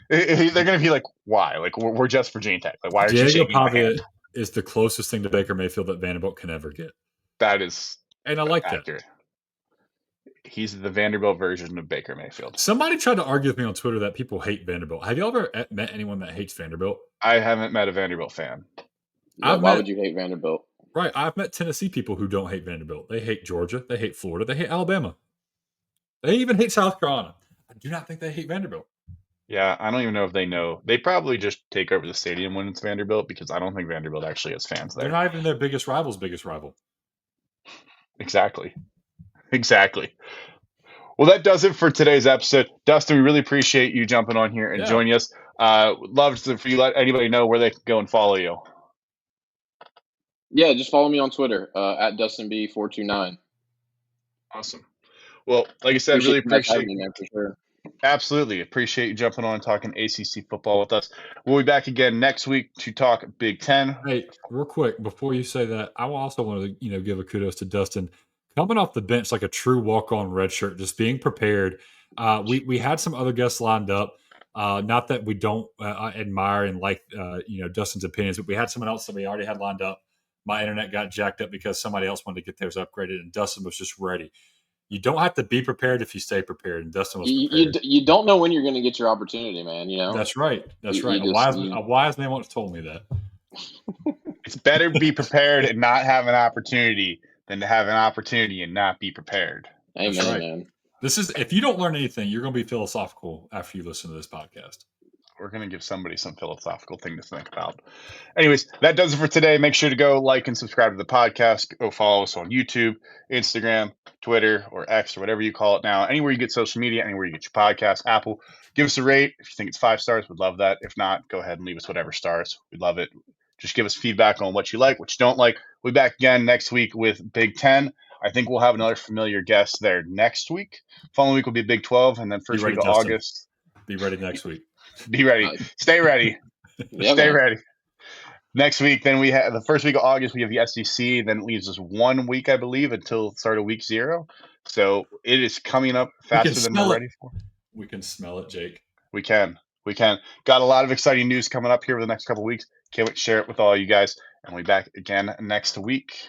S1: they're going to be like, why? Like we're just Virginia Tech. Like why are you shaking my hand? Diego Pavia
S3: is the closest thing to Baker Mayfield that Vanderbilt can ever get.
S1: That is,
S3: and I like
S1: accurate. That. He's the Vanderbilt version of Baker Mayfield.
S3: Somebody tried to argue with me on Twitter that people hate Vanderbilt. Have you ever met anyone that hates Vanderbilt?
S1: I haven't met a Vanderbilt fan.
S2: Why would you hate Vanderbilt?
S3: Right. I've met Tennessee people who don't hate Vanderbilt. They hate Georgia. They hate Florida. They hate Alabama. They even hate South Carolina. I do not think they hate Vanderbilt.
S1: Yeah, I don't even know if they know. They probably just take over the stadium when it's Vanderbilt because I don't think Vanderbilt actually has fans there.
S3: They're not even their biggest rival's biggest rival.
S1: Exactly. Well, that does it for today's episode. Dustin, we really appreciate you jumping on here and joining us. Would love for you to let anybody know where they can go and follow you.
S2: Yeah, just follow me on Twitter at DustinB429.
S1: Awesome. Well, like I said, really appreciate
S2: you for sure.
S1: Absolutely. Appreciate you jumping on and talking ACC football with us. We'll be back again next week to talk Big Ten.
S3: Hey, real quick, before you say that, I also want to give a kudos to Dustin. Coming off the bench like a true walk-on redshirt, just being prepared. We had some other guests lined up. Not that we don't admire and like Dustin's opinions, but we had someone else that we already had lined up. My internet got jacked up because somebody else wanted to get theirs upgraded, and Dustin was just ready. You don't have to be prepared if you stay prepared, and Dustin was prepared.
S2: You don't know when you're going to get your opportunity, man. You know
S3: that's right. A wise man once told me that.
S1: It's better to be prepared and not have an opportunity than to have an opportunity and not be prepared.
S2: Amen,
S3: that's right.
S2: Man.
S3: This is if you don't learn anything, you're going to be philosophical after you listen to this podcast.
S1: We're going to give somebody some philosophical thing to think about. Anyways, that does it for today. Make sure to go like and subscribe to the podcast. Go follow us on YouTube, Instagram, Twitter, or X, or whatever you call it now. Anywhere you get social media, anywhere you get your podcast, Apple. Give us a rate. If you think it's 5 stars, we'd love that. If not, go ahead and leave us whatever stars. We'd love it. Just give us feedback on what you like, what you don't like. We'll be back again next week with Big Ten. I think we'll have another familiar guest there next week. Following week will be Big 12, and then first week of August.
S3: Be ready next week.
S1: Be ready. Stay ready. Stay ready. Next week, then we have the first week of August. We have the SEC. Then it leaves us 1 week, I believe, until the start of week 0. So it is coming up faster than we're ready for.
S3: We can smell it, Jake.
S1: We can. Got a lot of exciting news coming up here over the next couple of weeks. Can't wait to share it with all you guys. And we'll be back again next week.